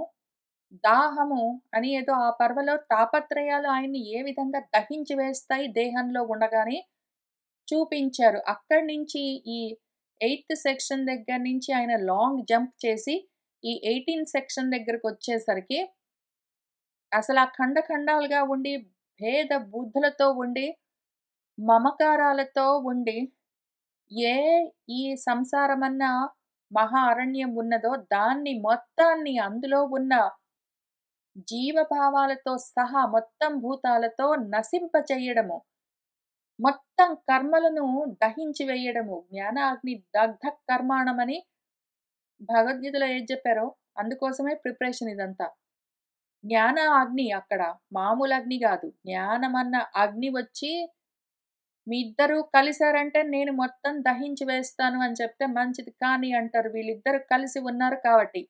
దాహము అని ఏదో ఆ పర్వలో తాపత్రయాలు ఆయన్ని ఏ విధంగా దహించి వేస్తాయి దేహంలో ఉండగానే చూపించారు. అక్కడి నుంచి ఈ 8థ్ సెక్షన్ దగ్గర నుంచి ఆయన లాంగ్ జంప్ చేసి ఈ 18 సెక్షన్ దగ్గరకొచ్చేసరికి అసలు ఆ ఖండాలుగా ఉండి భేద బుద్ధులతో ఉండి, మమకారాలతో ఉండి ఏ ఈ సంసారమన్న మహా అరణ్యం ఉన్నదో దాన్ని మొత్తాన్ని అందులో ఉన్న జీవభావాలతో సహా మొత్తం భూతాలతో నశింపచెయ్యడము. మొత్తం కర్మలను దహించి వేయడము. జ్ఞానాగ్ని దగ్ధ కర్మాణమని భగవద్గీతలో ఏది జెప్పారో అందుకోసమే ప్రిపరేషన్ ఇదంతా. జ్ఞాన అగ్ని అక్కడ. మామూలు అగ్ని గాదు. జ్ఞానమన్న అగ్ని వచ్చి మీ ఇద్దరు కలిసారంటే నేను మొత్తం దహించి వేస్తాను అని చెప్తే మంచిది కానీ అంటారు. వీళ్ళిద్దరు కలిసి ఉన్నారు కాబట్టి.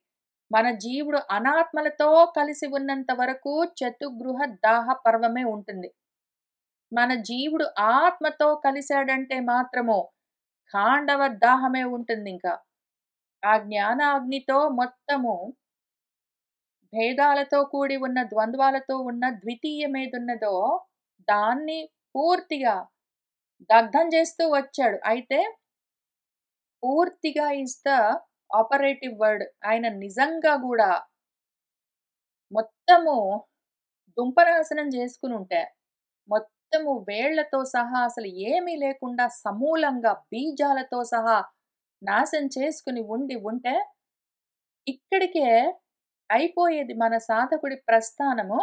మన జీవుడు అనాత్మలతో కలిసి ఉన్నంత వరకు చతుగృహ దాహ పర్వమే ఉంటుంది. మన జీవుడు ఆత్మతో కలిసాడంటే మాత్రము ఖాండవ దాహమే ఉంటుందింక. ఆ జ్ఞానాగ్నితో మొత్తము భేదాలతో కూడి ఉన్న ద్వంద్వాలతో ఉన్న ద్వితీయమేదున్నదో దాన్ని పూర్తిగా దగ్ధం చేస్తూ వచ్చాడు. అయితే పూర్తిగా ఈస్ ద ఆపరేటివ్ వర్డ్. ఆయన నిజంగా గూడా మొత్తము దుంపనాశనం చేసుకునుంటే, మొత్తము వేళ్ళతో సహా అసలు ఏమీ లేకుండా సమూలంగా బీజాలతో సహా నాశనం చేసుకొని ఉంటే, ఇక్కడికే అయిపోయేది మన సాధకుడి ప్రస్థానము.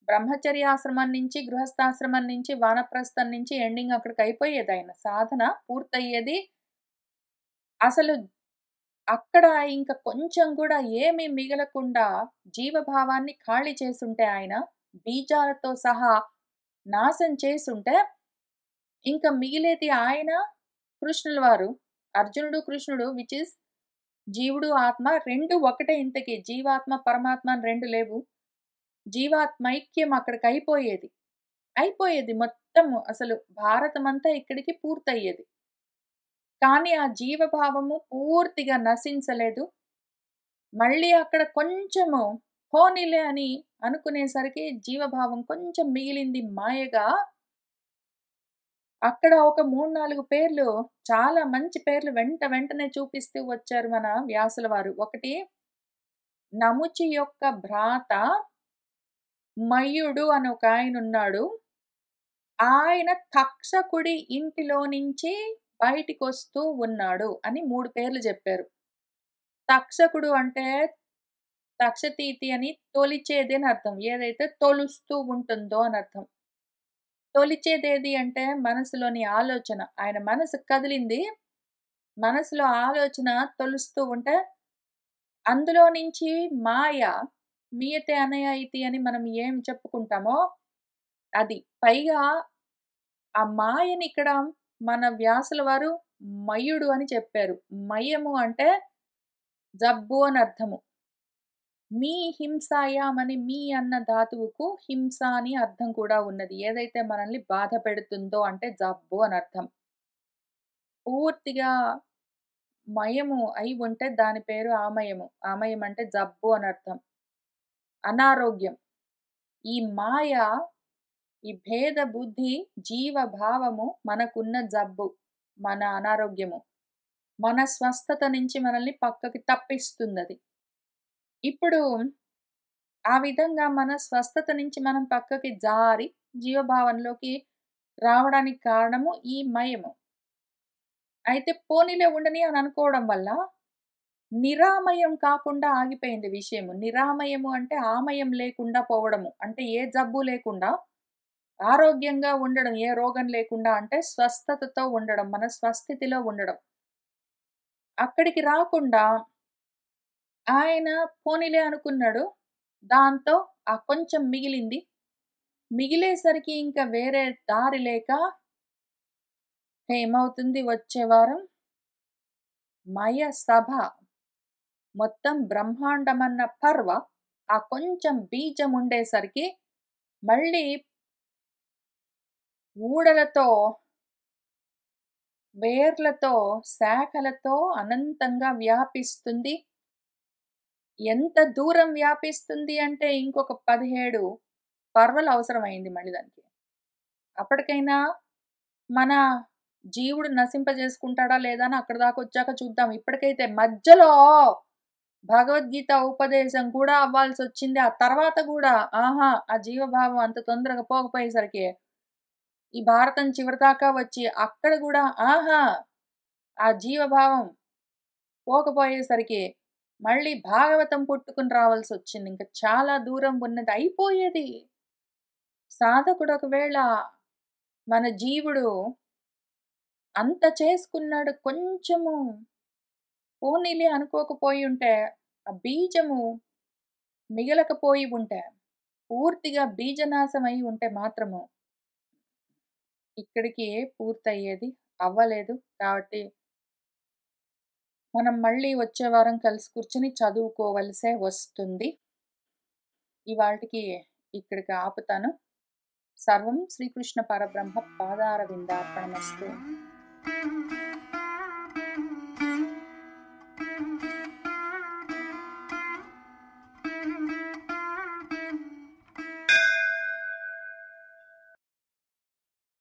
బ్రహ్మచర్యాశ్రమం నుంచి, గృహస్థాశ్రమం నుంచి, వానప్రస్థం నుంచి ఎండింగ్ అక్కడికయిపోయేదాయన సాధన పూర్తయ్యేది. అసలు అక్కడ ఇంక కొంచెం గూడా ఏమీ మిగలకుండా జీవభావాన్ని ఖాళీ చేసుంటే ఆయన, బీజాలతో సహా నాశనం చేసుంటే, ఇంక మిగిలేది ఆయన, కృష్ణుల వారు. అర్జునుడు, కృష్ణుడు విచ్ ఈస్ జీవుడు, ఆత్మ 2 ఒకటే ఇంతకి. జీవాత్మ, పరమాత్మ అని 2 లేవు. జీవాత్మైక్యం అక్కడికయిపోయేది. అయిపోయేది మొత్తం అసలు భారతమంతా ఇక్కడికి పూర్తయ్యేది. కానీ ఆ జీవభావము పూర్తిగా నశించలేదు. మళ్ళీ అక్కడ కొంచెము పోనీలే అని అనుకునేసరికి జీవభావం కొంచెం మిగిలింది మాయగా. అక్కడ ఒక 3, 4 పేర్లు చాలా మంచి పేర్లు వెంటనే చూపిస్తూ వచ్చారు మన వ్యాసుల వారు. ఒకటి నముచి యొక్క భ్రాత మయుడు అని ఒకాయనున్నాడు. ఆయన తక్షకుడి ఇంటిలో నుంచి బయటికొస్తూ ఉన్నాడు అని 3 పేర్లు జెప్పారు. తక్షకుడు అంటే తక్షతీతి అని తొలిచేది అని అర్థం. ఏదైతే తొలుస్తూ ఉంటుందో అనర్థం. తొలిచేదేది అంటే మనసులోని ఆలోచన. ఆయన మనసు కదిలింది. మనసులో ఆలోచన తొలుస్తూ ఉంటే, అందులో నుంచి మాయ, మీయతే అనయ ఇతి అని మనం ఏం చెప్పుకుంటామో అది. పైగా ఆ మాయనిక్కడ మన వ్యాసుల వారు మయుడు అని చెప్పారు. మయము అంటే జబ్బు అని అర్థము. మీ హింసాయాం అని మీ అన్న ధాతువుకు హింస అని అర్థం కూడా ఉన్నది. ఏదైతే మనల్ని బాధ పెడుతుందో అంటే జబ్బు అని అర్థం. పూర్తిగా మయము అయి ఉంటే దాని పేరు ఆమయము. ఆమయం అంటే జబ్బు అని అర్థం. అనారోగ్యం. ఈ మాయ, ఈ భేద బుద్ధి, జీవభావము మనకున్న జబ్బు, మన అనారోగ్యము. మన స్వస్థత నుంచి మనల్ని పక్కకి తప్పిస్తుందది. ఇప్పుడు ఆ విధంగా మన స్వస్థత నుంచి మనం పక్కకి జారి జీవభావంలోకి రావడానికి కారణము ఈ మయము. అయితే పోనీలే ఉండని అని అనుకోవడం వల్ల నిరామయం కాకుండా ఆగిపోయింది విషయము. నిరామయము అంటే ఆమయం లేకుండా పోవడము. అంటే ఏ జబ్బు లేకుండా ఆరోగ్యంగా ఉండడం. ఏ రోగం లేకుండా అంటే స్వస్థతతో ఉండడం. మన స్వస్థితిలో ఉండడం. అక్కడికి రాకుండా ఆయన పోనీలే అనుకున్నాడు. దాంతో ఆ కొంచెం మిగిలింది. మిగిలేసరికి ఇంక వేరే దారి లేక ఏమవుతుంది వచ్చే వారం మయ సభ మొత్తం బ్రహ్మాండమన్న పర్వ ఆ కొంచెం బీజం ఉండేసరికి మళ్ళీ ఊడలతో, వేర్లతో, శాఖలతో అనంతంగా వ్యాపిస్తుంది. ఎంత దూరం వ్యాపిస్తుంది అంటే ఇంకొక 17 పర్వలు అవసరమైంది మళ్ళీ దానికి. అప్పటికైనా మన జీవుడు నశింపజేసుకుంటాడా లేదా అని అక్కడి దాకొచ్చాక చూద్దాం. ఇప్పటికైతే మధ్యలో భగవద్గీత ఉపదేశం కూడా అవ్వాల్సొచ్చింది. ఆ తర్వాత గూడా ఆహా! ఆ జీవభావం అంత తొందరగా పోకపోయేసరికి, ఈ భారతం చివరిదాకా వచ్చి అక్కడ గూడా ఆహా! ఆ జీవభావం పోకపోయేసరికి మళ్ళీ భాగవతం పుట్టుకొని రావాల్సొచ్చింది. ఇంక చాలా దూరం ఉన్నది. అయిపోయేది. సాధకుడు ఒకవేళ మన జీవుడు అంత చేసుకున్నాడు కొంచెము పోనీలే అనుకోకపోయుంటే, ఆ బీజము మిగలకపోయి ఉంటే, పూర్తిగా బీజనాశమై ఉంటే మాత్రము ఇక్కడికి పూర్తయ్యేది. అవ్వలేదు. కాబట్టి మనం మళ్ళీ వచ్చే వారం కలిసి కూర్చొని చదువుకోవలసే వస్తుంది. ఇవాల్టికి ఇక్కడికి ఆపుతాను. సర్వం శ్రీకృష్ణ పరబ్రహ్మ పాదారవిందార్పణమస్తు.